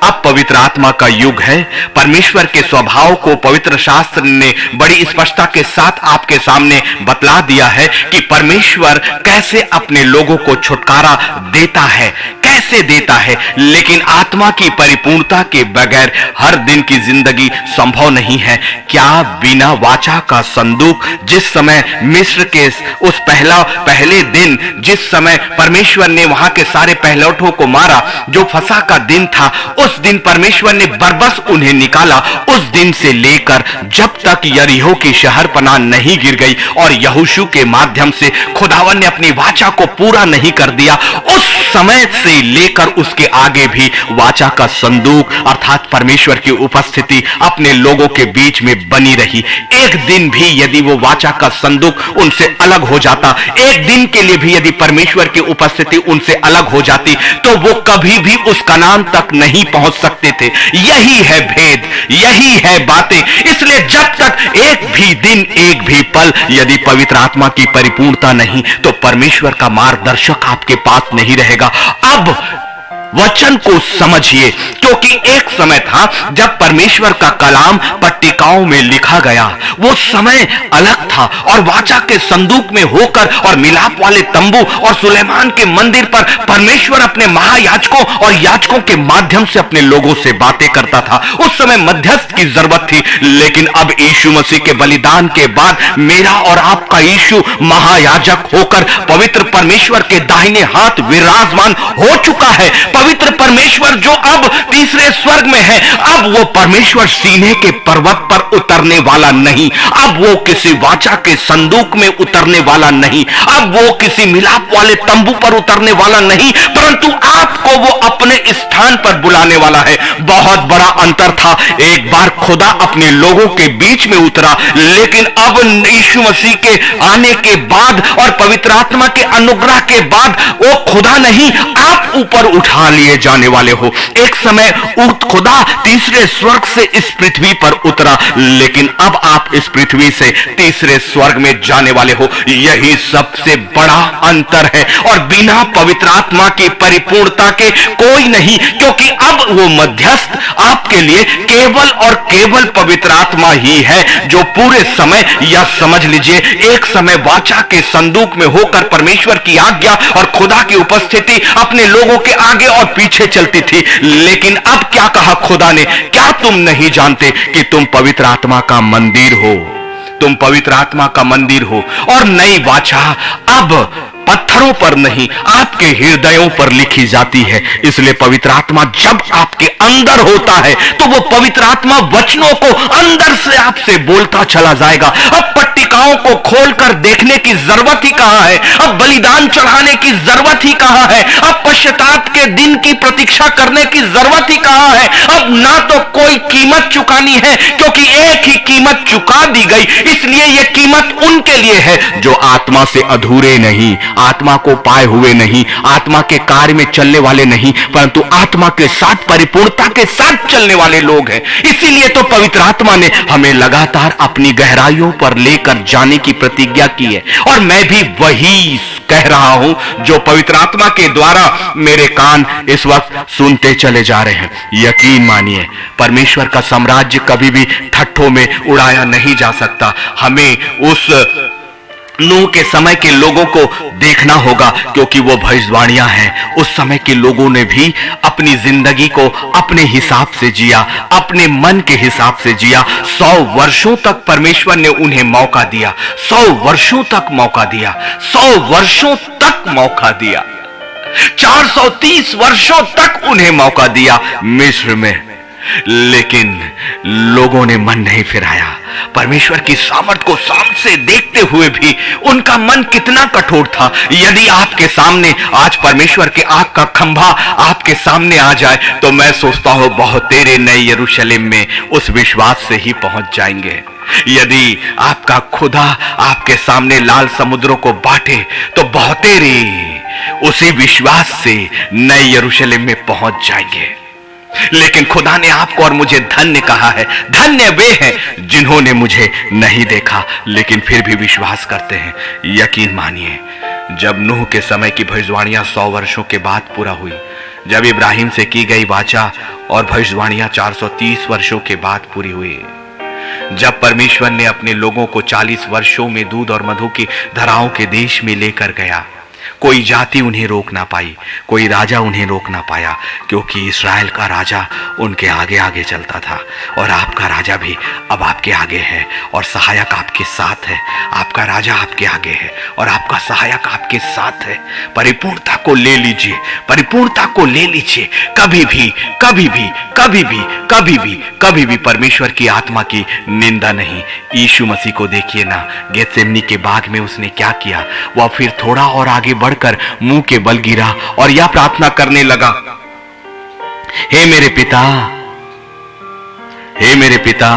S1: अब पवित्र आत्मा का युग है। परमेश्वर के स्वभाव को पवित्र शास्त्र ने बड़ी स्पष्टता के साथ आपके सामने बतला दिया है कि परमेश्वर कैसे अपने लोगों को छुटकारा देता है, कैसे देता है। लेकिन आत्मा की परिपूर्णता के बगैर हर दिन की जिंदगी संभव नहीं है। क्या बिना वाचा का संदूक, जिस समय मिस्र के उस पहले दिन, जिस समय परमेश्वर ने वहां के सारे पहलौठों को मारा, जो फसह का दिन था, उस दिन परमेश्वर ने बरबस उन्हें निकाला। उस दिन से लेकर जब तक यरीहो की शहरपनाह नहीं गिर गई और यहोशू के माध्यम से खुदावन ने अपनी वाचा को पूरा नहीं कर दिया, उस समय से लेकर उसके आगे भी वाचा का संदूक अर्थात परमेश्वर की उपस्थिति अपने लोगों के बीच में बनी रही। एक दिन भी यदि वो वाचा का संदूक उनसे अलग हो जाता, एक दिन के लिए भी यदि परमेश्वर की उपस्थिति उनसे अलग हो जाती, तो वो कभी भी उस कनान तक नहीं पहुंच सकते थे। यही है भेद, यही है बातें। इसलिए जब तक एक भी दिन, एक भी पल यदि पवित्र आत्मा की परिपूर्णता नहीं, तो परमेश्वर का मार्गदर्शक आपके पास नहीं रहेगा। अब वचन को समझिए, क्योंकि एक समय था जब परमेश्वर का कलाम पट्टिकाओं में लिखा गया। वो समय अलग था और वाचा के संदूक में होकर और मिलाप वाले तंबू और सुलेमान के मंदिर पर परमेश्वर अपने महायाजकों और याजकों के माध्यम से अपने लोगों से बातें करता था। उस समय मध्यस्थ की जरूरत थी, लेकिन अब यीशु मसीह के बलिदान के बाद मेरा और आपका यीशु महायाजक होकर पवित्र परमेश्वर के दाहिने हाथ विराजमान हो चुका है। पवित्र परमेश्वर जो अब तीसरे स्वर्ग में है, अब वो परमेश्वर सीने के पर्वत पर उतरने वाला नहीं, अब वो किसी वाचा के संदूक में उतरने वाला नहीं, अब वो किसी मिलाप वाले तंबू पर उतरने वाला नहीं, परंतु आपको वो अपने स्थान पर बुलाने वाला है। बहुत बड़ा अंतर था। एक बार खुदा अपने लोगों के बीच में उतरा, लेकिन अब यीशु मसीह के आने के बाद और पवित्र आत्मा के अनुग्रह के बाद वो खुदा नहीं, आप ऊपर उठा लिए जाने वाले हो। एक समय खुदा तीसरे स्वर्ग से इस पृथ्वी पर उतरा, लेकिन अब आप इस पृथ्वी से तीसरे स्वर्ग में जाने वाले हो। यही सबसे बड़ा अंतर है और बिना पवित्र आत्मा की परिपूर्णता के कोई नहीं, क्योंकि अब वो मध्यस्थ आपके लिए केवल और केवल पवित्र आत्मा ही है, जो पूरे समय, या समझ लीजिए एक समय वाचा के संदूक में होकर परमेश्वर की आज्ञा और खुदा की उपस्थिति अपने लोगों के आगे और पीछे चलती थी। लेकिन अब क्या कहा खुदा ने? क्या तुम नहीं जानते कि तुम पवित्र आत्मा का मंदिर हो? तुम पवित्र आत्मा का मंदिर हो और नई वाचा अब पत्थरों पर नहीं, आपके हृदयों पर लिखी जाती है। इसलिए पवित्र आत्मा जब आपके अंदर होता है तो वो पवित्र आत्मा वचनों को अंदर से आपसे बोलता चला जाएगा। अब पट्टिकाओं को खोलकर देखने की जरूरत ही कहां है। अब बलिदान चढ़ाने की जरूरत ही कहां है। अब पश्चाताप के दिन की प्रतीक्षा करने की जरूरत ही कहां है। अब ना तो कोई कीमत चुकानी है, क्योंकि एक ही कीमत चुका दी गई। इसलिए यह कीमत उनके लिए है जो आत्मा से अधूरे नहीं, आत्मा को पाए हुए नहीं, आत्मा के कार्य में चलने वाले नहीं, परंतु आत्मा के साथ परिपूर्णता के साथ चलने वाले लोग हैं। इसीलिए तो पवित्र आत्मा ने हमें लगातार अपनी गहराइयों पर लेकर जाने की प्रतिज्ञा की है। और मैं भी वही कह रहा हूं जो पवित्र आत्मा के द्वारा मेरे कान इस वक्त सुनते चले जा रहे हैं। यकीन मानिए, परमेश्वर का साम्राज्य कभी भी ठट्ठों में उड़ाया नहीं जा सकता। हमें उस नूह के समय के लोगों को देखना होगा, क्योंकि वो भविष्यवाणियां हैं। उस समय के लोगों ने भी अपनी जिंदगी को अपने हिसाब से जिया, अपने मन के हिसाब से जिया। 100 वर्षों तक परमेश्वर ने उन्हें मौका दिया, 100 वर्षों तक मौका दिया, 100 वर्षों तक मौका दिया, 430 वर्षों तक उन्हें मौका दिया मिस्र में, लेकिन लोगों ने मन नहीं फिराया। परमेश्वर की सामर्थ को सामने से देखते हुए भी उनका मन कितना कठोर था। यदि आपके सामने आज परमेश्वर के आग का खंभा आपके सामने आ जाए, तो मैं सोचता हूं बहुतेरे नए यरूशलेम में उस विश्वास से ही पहुंच जाएंगे। यदि आपका खुदा आपके सामने लाल समुद्रों को बांटे, तो बहुतेरे उसी विश्वास से नए यरूशलेम में पहुंच जाएंगे। लेकिन खुदा ने आपको और मुझे धन्य कहा है। धन्य वे हैं जिन्होंने मुझे नहीं देखा लेकिन फिर भी विश्वास करते हैं। यकीन मानिए, जब नूह के समय की भविष्यवाणियां 100 वर्षों के बाद पूरा हुई, जब इब्राहिम से की गई वाचा और भविष्यवाणियां 430 वर्षों के बाद पूरी हुई, जब परमेश्वर ने अपने लोगों को 40 वर्षों में दूध और मधु की धाराओं के देश में लेकर गया, कोई जाति उन्हें रोक ना पाई, कोई राजा उन्हें रोक ना पाया, क्योंकि इस्राएल का राजा उनके आगे आगे चलता था। और आपका राजा भी अब आपके आगे है और सहायक आपके साथ है। आपका राजा आपके आगे है और आपका सहायक आपके साथ है। परिपूर्णता को ले लीजिए, परिपूर्णता को ले लीजिए। कभी भी कभी भी कभी भी कभी भी कभी भी परमेश्वर की आत्मा की निंदा नहीं। यीशु मसीह को देखिए ना, गेतसेमनी के बाग में उसने क्या किया। वह फिर थोड़ा और आगे बढ़कर मुंह के बल गिरा और यह प्रार्थना करने लगा, हे मेरे पिता, हे मेरे पिता,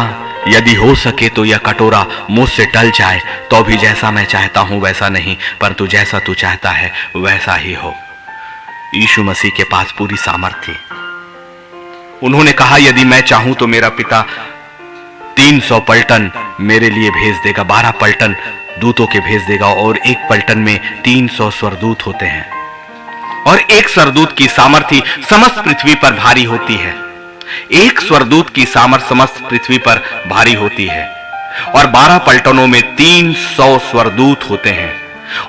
S1: यदि हो सके तो यह कटोरा मुझसे टल जाए, तो भी जैसा मैं चाहता हूं वैसा नहीं, परंतु जैसा तू चाहता है वैसा ही हो। यीशु मसीह के पास पूरी सामर्थ्य थी। उन्होंने कहा, यदि मैं चाहूं तो मेरा पिता 300 पलटन मेरे लिए भेज देगा, 12 पलटन दूतों के भेज देगा, और एक पलटन में 300 स्वरदूत होते हैं। और एक स्वरदूत की सामर्थ्य समस्त पृथ्वी पर भारी होती है। एक स्वरदूत की सामर्थ्य समस्त पृथ्वी पर भारी होती है। और 12 पलटनों में 300 स्वरदूत होते हैं।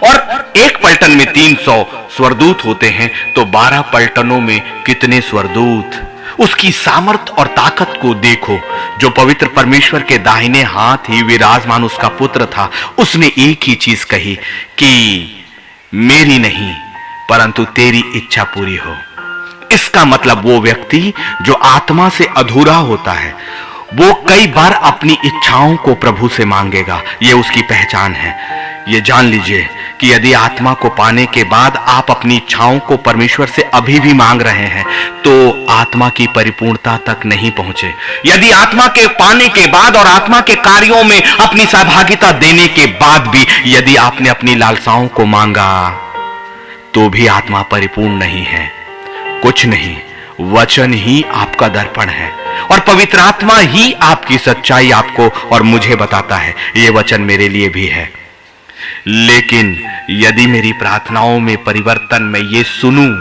S1: और एक पलटन में 300 स्वरदूत होते हैं, तो 12 पलटनों में कितने स्वरदूत। उसकी सामर्थ और ताकत को देखो। जो पवित्र परमेश्वर के दाहिने हाथ ही विराजमान उसका पुत्र था, उसने एक ही चीज कही कि मेरी नहीं परंतु तेरी इच्छा पूरी हो। इसका मतलब वो व्यक्ति जो आत्मा से अधूरा होता है, वो कई बार अपनी इच्छाओं को प्रभु से मांगेगा। ये उसकी पहचान है। ये जान लीजिए कि यदि आत्मा को पाने के बाद आप अपनी इच्छाओं को परमेश्वर से अभी भी मांग रहे हैं, तो आत्मा की परिपूर्णता तक नहीं पहुंचे। यदि आत्मा के पाने के बाद और आत्मा के कार्यों में अपनी सहभागिता देने के बाद भी यदि आपने अपनी लालसाओं को मांगा, तो भी आत्मा परिपूर्ण नहीं है। कुछ नहीं, वचन ही आपका दर्पण है और पवित्र आत्मा ही आपकी सच्चाई आपको और मुझे बताता है। ये वचन मेरे लिए भी है। लेकिन यदि मेरी प्रार्थनाओं में परिवर्तन मैं ये सुनूं,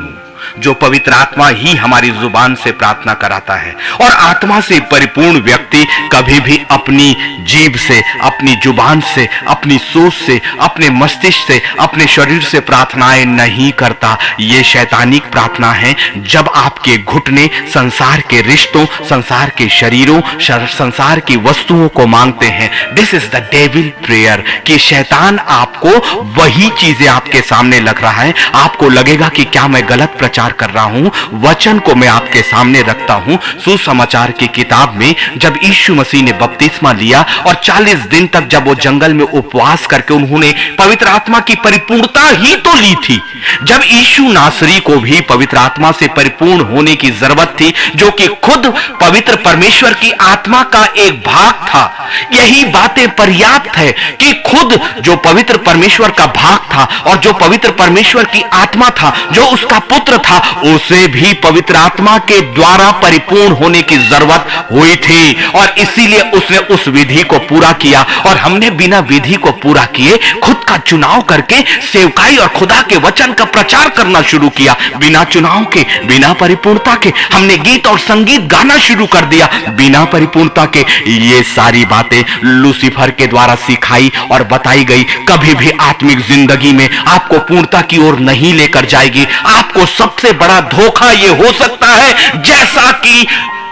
S1: जो पवित्र आत्मा ही हमारी जुबान से प्रार्थना कराता है, और आत्मा से परिपूर्ण व्यक्ति कभी भी अपनी जीभ से, अपनी जुबान से, अपनी सोच से, अपने मस्तिष्क से, अपने शरीर से प्रार्थनाएं नहीं करता। ये शैतानिक प्रार्थना है। जब आपके घुटने संसार के रिश्तों, संसार के शरीरों, संसार की वस्तुओं को मांगते हैं, this is the devil prayer. कि शैतान आपको वही चीजें आपके सामने लग रहा है, आपको लगेगा कि क्या मैं गलत प्रचार प्रचार कर रहा हूं, वचन को मैं आपके सामने रखता हूं। सुसमाचार की किताब में जब यीशु मसीह ने बपतिस्मा लिया और 40 दिन तक जब वो जंगल में उपवास करके उन्होंने पवित्र आत्मा की परिपूर्णता ही तो ली थी। जब यीशु नासरी को भी पवित्र आत्मा से परिपूर्ण होने की जरूरत थी, जो कि खुद पवित्र परमेश्वर की आत्मा का एक भाग था। यही बातें पर्याप्त है कि खुद जो पवित्र परमेश्वर का भाग था और जो पवित्र परमेश्वर की आत्मा था, जो उसका पुत्र था, उसे भी पवित्र आत्मा के द्वारा परिपूर्ण होने की जरूरत हुई थी और इसीलिए उसने उस विधि को पूरा किया। और हमने बिना विधि को पूरा किए खुद का चुनाव करके सेवकाई और खुदा के वचन का प्रचार करना शुरू किया। बिना चुनाव के, बिना परिपूर्णता के हमने गीत और संगीत गाना शुरू कर दिया, बिना परिपूर्णता के। ये सारी बातें लूसीफर के द्वारा सिखाई और बताई गई कभी भी आत्मिक जिंदगी में आपको पूर्णता की ओर नहीं लेकर जाएगी। आपको सबसे बड़ा धोखा यह हो सकता है जैसा कि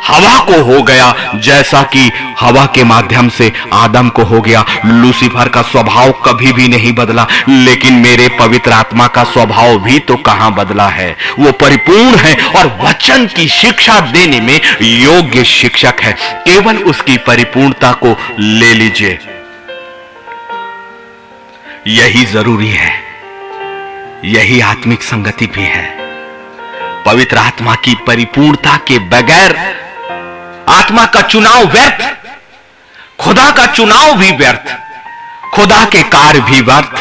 S1: हवा को हो गया, जैसा कि हवा के माध्यम से आदम को हो गया। लूसीफर का स्वभाव कभी भी नहीं बदला, लेकिन मेरे पवित्र आत्मा का स्वभाव भी तो कहां बदला है। वो परिपूर्ण है और वचन की शिक्षा देने में योग्य शिक्षक है। केवल उसकी परिपूर्णता को ले लीजिए, यही जरूरी है। यही आत्मिक संगति भी है। पवित्र आत्मा की परिपूर्णता के बगैर आत्मा का चुनाव व्यर्थ, खुदा का चुनाव भी व्यर्थ, खुदा के कार्य भी व्यर्थ,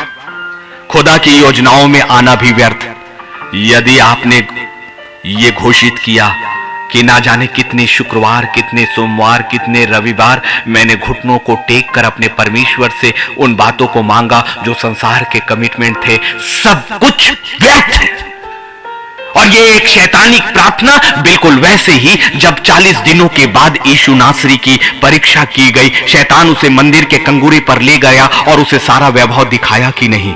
S1: खुदा की योजनाओं में आना भी व्यर्थ। यदि आपने ये घोषित किया कि ना जाने कितने शुक्रवार, कितने सोमवार, कितने रविवार मैंने घुटनों को टेक कर अपने परमेश्वर से उन बातों को मांगा जो संसार के कमिटमेंट थे, सब कुछ व्यर्थ है। और ये एक शैतानिक प्रार्थना बिल्कुल वैसे ही जब 40 दिनों के बाद यीशु नासरी की परीक्षा की गई, शैतान उसे मंदिर के कंगूरे पर ले गया और उसे सारा वैभव दिखाया कि नहीं,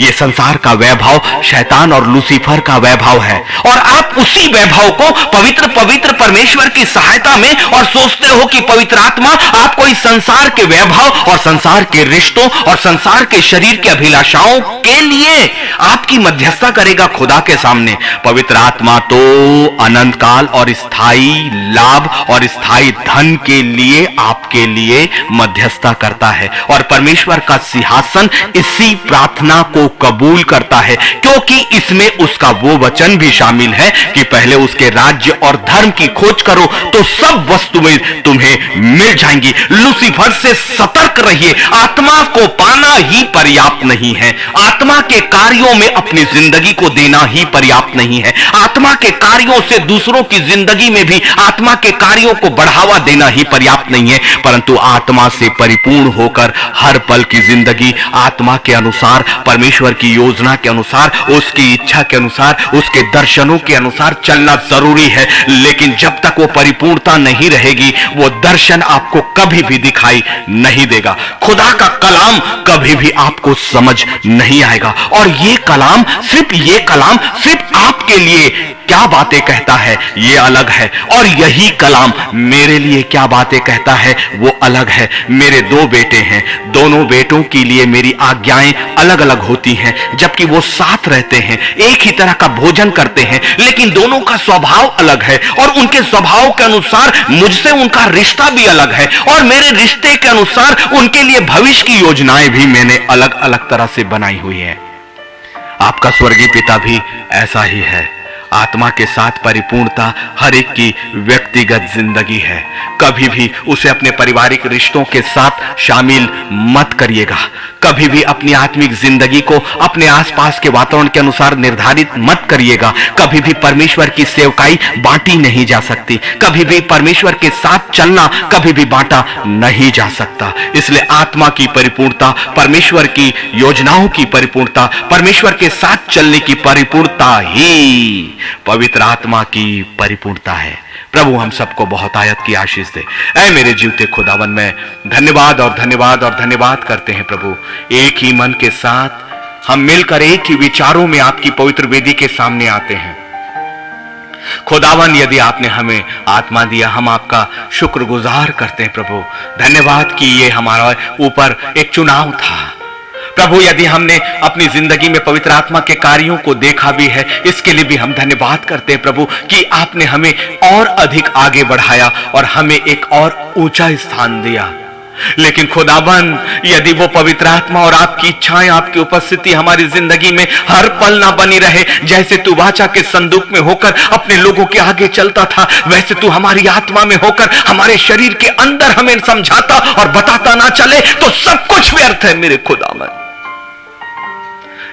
S1: ये संसार का वैभव शैतान और लूसीफर का वैभव है। और आप उसी वैभव को पवित्र पवित्र परमेश्वर की सहायता में और सोचते हो कि पवित्र आत्मा आपको इस संसार के वैभव और संसार के रिश्तों और संसार के शरीर के अभिलाषाओं के लिए आपकी मध्यस्थता करेगा खुदा के सामने। पवित्र आत्मा तो अनंत काल और स्थायी लाभ और स्थायी धन के लिए आपके लिए मध्यस्थता करता है। और परमेश्वर का सिंहासन इसी प्रार्थना को कबूल करता है, क्योंकि इसमें उसका वो वचन भी शामिल है कि पहले उसके राज्य और धर्म की खोज करो तो सब वस्तुएं तुम्हें मिल जाएंगी। लूसीफर से सतर्क रहिए, आत्मा को पाना ही पर्याप्त नहीं है, आत्मा के कार्यों में अपनी जिंदगी को देना ही पर्याप्त नहीं है, आत्मा के कार्यों से दूसरों की जिंदगी में भी आत्मा के कार्यों को बढ़ावा देना ही पर्याप्त नहीं है, परंतु आत्मा से परिपूर्ण होकर हर पल की जिंदगी आत्मा के अनुसार, परमेश्वर की योजना के अनुसार, उसकी इच्छा के अनुसार, उसके दर्शनों के अनुसार चलना जरूरी है। लेकिन जब तक वो परिपूर्णता नहीं रहेगी, वो दर्शन आपको कभी भी दिखाई नहीं देगा, खुदा का कलाम कभी भी आपको समझ नहीं आएगा। और ये कलाम सिर्फ आपके लिए क्या बातें कहता है ये अलग है, और यही कलाम मेरे लिए क्या बातें कहता है वो अलग है। मेरे 2 बेटे हैं, दोनों बेटों के लिए मेरी आज्ञाएं अलग अलग होती हैं, जबकि वो साथ रहते हैं, एक ही तरह का भोजन करते हैं, लेकिन दोनों का स्वभाव अलग है और उनके स्वभाव के अनुसार मुझसे उनका रिश्ता भी अलग है, और मेरे रिश्ते के अनुसार उनके लिए भविष्य की योजनाएं भी मैंने अलग अलग तरह से बनाई हुई है। आपका स्वर्गीय पिता भी ऐसा ही है। आत्मा के साथ परिपूर्णता हर एक की व्यक्तिगत जिंदगी है। कभी भी उसे अपने पारिवारिक रिश्तों के साथ शामिल मत करिएगा। कभी भी अपनी आत्मिक जिंदगी को अपने आसपास के वातावरण के अनुसार निर्धारित मत करिएगा। कभी भी परमेश्वर की सेवकाई बांटी नहीं जा सकती, कभी भी परमेश्वर के साथ चलना कभी भी बांटा नहीं जा सकता। इसलिए आत्मा की परिपूर्णता, परमेश्वर की योजनाओं की परिपूर्णता, परमेश्वर के साथ चलने की परिपूर्णता ही पवित्र आत्मा की परिपूर्णता है। प्रभु हम सबको बहुत आयत की आशीष दे। ऐ मेरे जीवते खुदावन में धन्यवाद और धन्यवाद और धन्यवाद करते हैं प्रभु। एक ही मन के साथ हम मिलकर एक ही विचारों में आपकी पवित्र वेदी के सामने आते हैं। खुदावन यदि आपने हमें आत्मा दिया, हम आपका शुक्रगुजार करते हैं प्रभु। धन्यवाद कि ये हमारा ऊपर एक चुनाव था प्रभु यदि हमने अपनी जिंदगी में पवित्र आत्मा के कार्यों को देखा भी है, इसके लिए भी हम धन्यवाद करते हैं प्रभु कि आपने हमें और अधिक आगे बढ़ाया और हमें एक और ऊंचा स्थान दिया। लेकिन खुदाबंद, यदि वो पवित्र आत्मा और आपकी इच्छाएं, आपकी उपस्थिति हमारी जिंदगी में हर पल ना बनी रहे, जैसे तू वाचा के संदूक में होकर अपने लोगों के आगे चलता था, वैसे तू हमारी आत्मा में होकर हमारे शरीर के अंदर हमें समझाता और बताता ना चले तो सब कुछ व्यर्थ है मेरे खुदाबंद।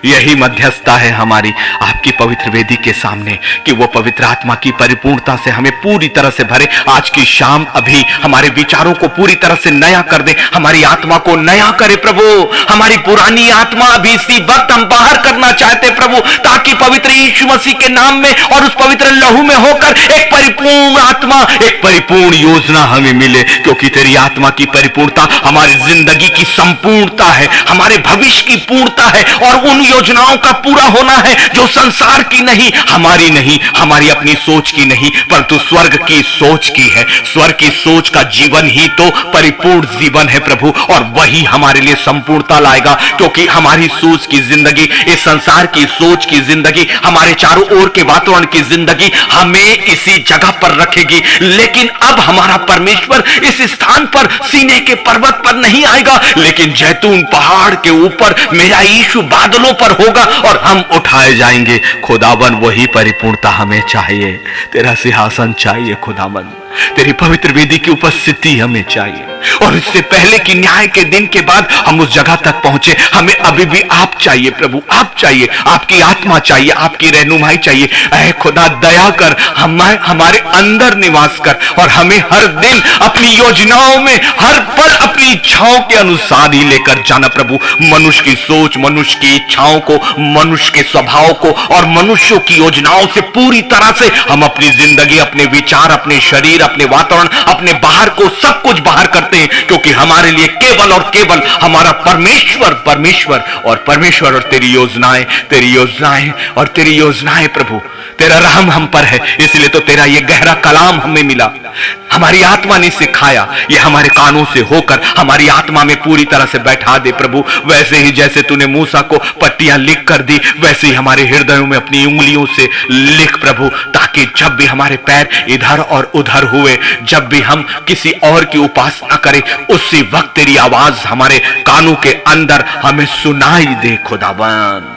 S1: यही मध्यस्थता है हमारी आपकी पवित्र वेदी के सामने कि वो पवित्र आत्मा की परिपूर्णता से हमें पूरी तरह से भरे। आज की शाम अभी हमारे विचारों को पूरी तरह से नया कर दे, हमारी आत्मा को नया करे प्रभु। हमारी पुरानी आत्मा अभी इसी वक्त हम बाहर करना चाहते प्रभु, ताकि पवित्र यीशु मसीह के नाम में और उस पवित्र लहू में होकर एक परिपूर्ण आत्मा, एक परिपूर्ण योजना हमें मिले। क्योंकि तेरी आत्मा की परिपूर्णता हमारी जिंदगी की संपूर्णता है, हमारे भविष्य की पूर्णता है और उन योजनाओं का पूरा होना है जो संसार की नहीं, हमारी नहीं, हमारी अपनी सोच की नहीं, परंतु स्वर्ग की सोच की है। स्वर्ग की सोच का जीवन ही तो परिपूर्ण जीवन है प्रभु, और वही हमारे लिए संपूर्णता लाएगा। क्योंकि हमारी सोच की जिंदगी, इस संसार की सोच की जिंदगी, हमारे चारों ओर के वातावरण की जिंदगी हमें इसी जगह पर रखेगी। लेकिन अब हमारा परमेश्वर इस स्थान पर सीने के पर्वत पर नहीं आएगा, लेकिन जैतून पहाड़ के ऊपर मेरा यीशु बादलों पर होगा और हम उठाए जाएंगे। खुदावन, वही परिपूर्णता हमें चाहिए। तेरा सिंहासन चाहिए खुदावन, तेरी पवित्र वेदी की उपस्थिति हमें चाहिए। और इससे पहले कि न्याय के दिन के बाद हम उस जगह तक पहुंचे, हमें अभी भी आप चाहिए प्रभु, आप चाहिए, आपकी आत्मा चाहिए, आपकी रहनुमाई चाहिए। ऐ खुदा, दया कर, हमारे अंदर निवास कर और हमें हर दिन अपनी योजनाओं में हर पल अपनी इच्छाओं के अनुसार ही लेकर जाना प्रभु। मनुष्य की सोच, मनुष्य की इच्छाओं को, मनुष्य के स्वभाव को और मनुष्यों की योजनाओं से पूरी तरह से हम अपनी जिंदगी, अपने विचार, अपने शरीर, अपने वातावरण, अपने बाहर को सब कुछ बाहर करते हैं। क्योंकि हमारे लिए केवल और केवल हमारा परमेश्वर, परमेश्वर और परमेश्वर और तेरी योजनाएं, तेरी योजनाएं और तेरी योजनाएं प्रभु। तेरा रहम हम पर है, इसलिए तो तेरा ये गहरा कलाम हमें मिला, हमारी आत्मा ने सिखाया, ये हमारे कानों से होकर हमारी आत्मा में पूरी तरह से बैठा दे प्रभु। वैसे ही जैसे तूने मूसा को पट्टियां लिख कर दी, वैसे ही हमारे हृदयों में अपनी उंगलियों से लिख प्रभु, ताकि जब भी हमारे पैर इधर और उधर हुए, जब भी हम किसी और की उपासना करें, उसी वक्त तेरी आवाज हमारे कानों के अंदर हमें सुनाई दे खुदावन।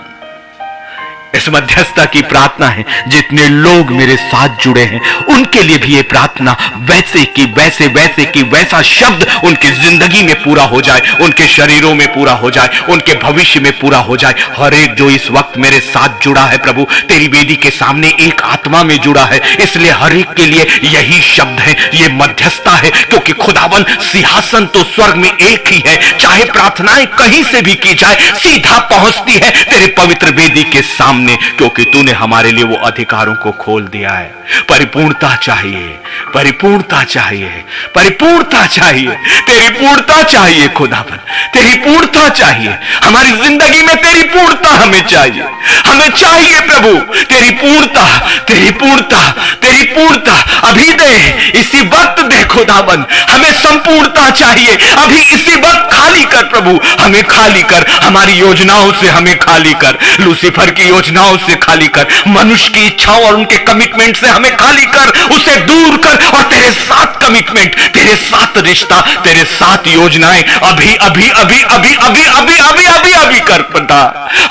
S1: इस मध्यस्थता की प्रार्थना है, जितने लोग मेरे साथ जुड़े हैं उनके लिए भी ये प्रार्थना वैसे कि वैसे, वैसे कि वैसा शब्द उनकी जिंदगी में पूरा हो जाए, उनके शरीरों में पूरा हो जाए, उनके भविष्य में पूरा हो जाए। हर एक जो इस वक्त मेरे साथ जुड़ा है प्रभु, तेरी वेदी के सामने एक आत्मा में जुड़ा है, इसलिए हर एक के लिए यही शब्द है, ये मध्यस्थता है। क्योंकि खुदावन, सिंहासन तो स्वर्ग में एक ही है, चाहे प्रार्थनाएं कहीं से भी की जाए, सीधा पहुंचती है तेरे पवित्र वेदी के सामने, क्योंकि तूने हमारे लिए वो अधिकारों को खोल दिया है। परिपूर्णता चाहिए, परिपूर्णता चाहिए, परिपूर्णता चाहिए, तेरी पूर्णता चाहिए खुदावन, तेरी पूर्णता चाहिए हमारी जिंदगी में, तेरी पूर्णता हमें चाहिए, हमें चाहिए प्रभु तेरी पूर्णता, तेरी पूर्णता, तेरी पूर्णता अभी दे, इसी वक्त दे खुदावन। हमें संपूर्णता चाहिए अभी इसी वक्त, खाली कर प्रभु, हमें खाली कर, हमारी योजनाओं से हमें खाली कर, लूसीफर की योजनाओं से खाली कर, मनुष्य की इच्छाओं और उनके कमिटमेंट से हमें खाली कर, उसे दूर कर, और तेरे साथ कमिटमेंट, तेरे साथ रिश्ता, तेरे साथ योजनाएं अभी अभी अभी अभी अभी अभी अभी अभी अभी कर पिता,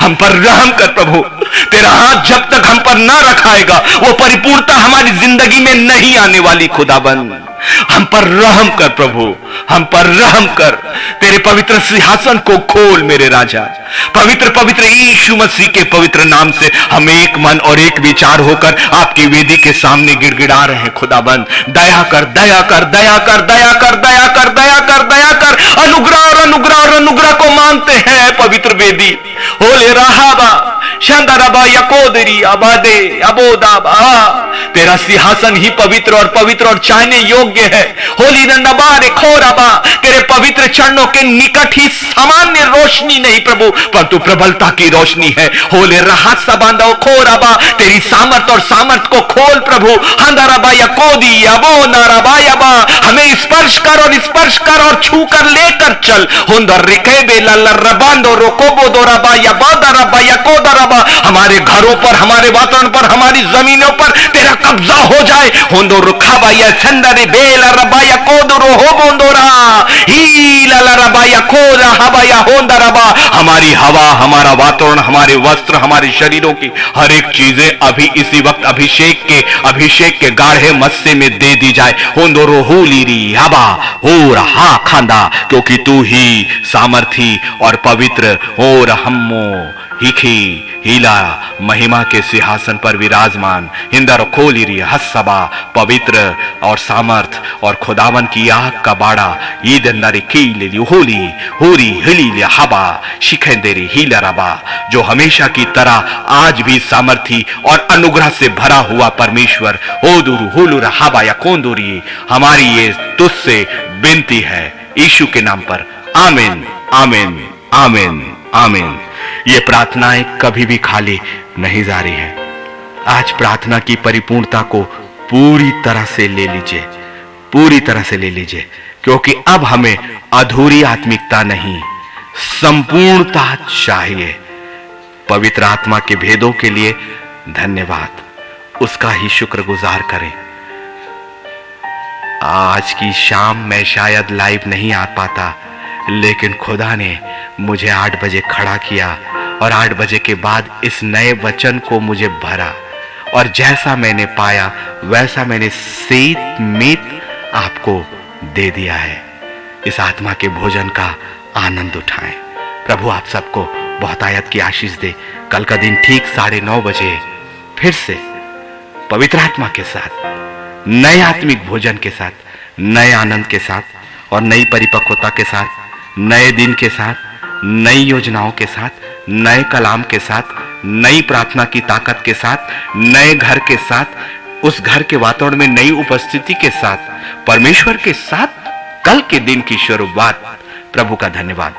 S1: हम पर रहम कर प्रभु। तेरा हाथ जब तक हम पर ना रखाएगा, वो परिपूर्णता हमारी जिंदगी में नहीं आने वाली खुदाबंद। हम पर रहम कर प्रभु, हम पर रहम कर, तेरे पवित्र सिंहासन को खोल मेरे राजा। पवित्र पवित्र यीशु मसीह के पवित्र नाम से हम एक मन और एक विचार होकर आपकी वेदी के सामने गिड़गिड़ा रहे हैं खुदाबंद। दया कर, दया कर, दया कर, दया कर, दया कर, दया कर, दया कर, अनुग्रह और अनुग्रह और अनुग्रह को मांगते हैं पवित्र वेदी। होले राहाबा, शंदरबा यकोदरी अबादे अबोदाबा। तेरा सिंहासन ही पवित्र और चाहने योग्य है। होली नबारे खोराबा, तेरे पवित्र चरणों के निकट ही सामान्य रोशनी नहीं प्रभु, परंतु प्रबलता की रोशनी है। होले राहत सबंधो खोराबा, तेरी सामर्थ और सामर्थ को खोल प्रभु। हंदरबा यकोदी अबो नाराबायाबा, हमें स्पर्श कर और छू कर लेकर चल। हुंदर रिकेबे लल्लरबांदो रोकोबो दोराबा यबादरबा यकोदरबा, हमारे घरों पर, हमारे वातावरण पर, हमारी जमीनों पर तेरा कब्जा हो जाए। होंदो रुखाबा या छंदरे बेला रबा या कोदरो हो बोंदोरा ही लाला रबा या खोरा हवा या होंदा रबा, हमारी हवा, हमारा वातावरण, हमारे वस्त्र, हमारे शरीरों की हर एक चीजें अभी इसी वक्त अभिषेक के गाढ़े मस्से में दे दी जाए। होंदोरो होलीरी हवा हो रहा खांदा, क्योंकि तू ही सामर्थी और पवित्र हो रहमो हिखी हीला महिमा के सिंहासन पर विराजमान। हिंदर खोलिरी हस्सबा, पवित्र और सामर्थ और खुदावन की आग का बाड़ा। ईद अंदर कीली होली होरी हिली हबा शिखेंदेरी हीला रबा, जो हमेशा की तरह आज भी सामर्थी और अनुग्रह से भरा हुआ परमेश्वर ओदुरु हुलुर हबा या कोंदुरी, हमारी ये तुझसे विनती है यीशु के नाम पर। आमीन आमीन आमीन आमीन। ये प्रार्थनाएं कभी भी खाली नहीं जा रही है। आज प्रार्थना की परिपूर्णता को पूरी तरह से ले लीजिए, पूरी तरह से ले लीजिए, क्योंकि अब हमें अधूरी आत्मिकता नहीं, संपूर्णता चाहिए। पवित्र आत्मा के भेदों के लिए धन्यवाद, उसका ही शुक्रगुजार करें। आज की शाम मैं शायद लाइव नहीं आ पाता, लेकिन खुदा ने मुझे 8 बजे खड़ा किया और 8 बजे के बाद इस नए वचन को मुझे भरा, और जैसा मैंने पाया वैसा मैंने सेत मीत आपको दे दिया है। इस आत्मा के भोजन का आनंद उठाएं। प्रभु आप सबको बहुत आयत की आशीष दे। कल का दिन ठीक 9:30 बजे फिर से पवित्र आत्मा के साथ, नए आत्मिक भोजन के साथ, नए आनंद के साथ और नई परिपक्वता के साथ, नए दिन के साथ, नई योजनाओं के साथ, नए कलाम के साथ, नई प्रार्थना की ताकत के साथ, नए घर के साथ, उस घर के वातावरण में नई उपस्थिति के साथ, परमेश्वर के साथ कल के दिन की शुरुआत। प्रभु का धन्यवाद।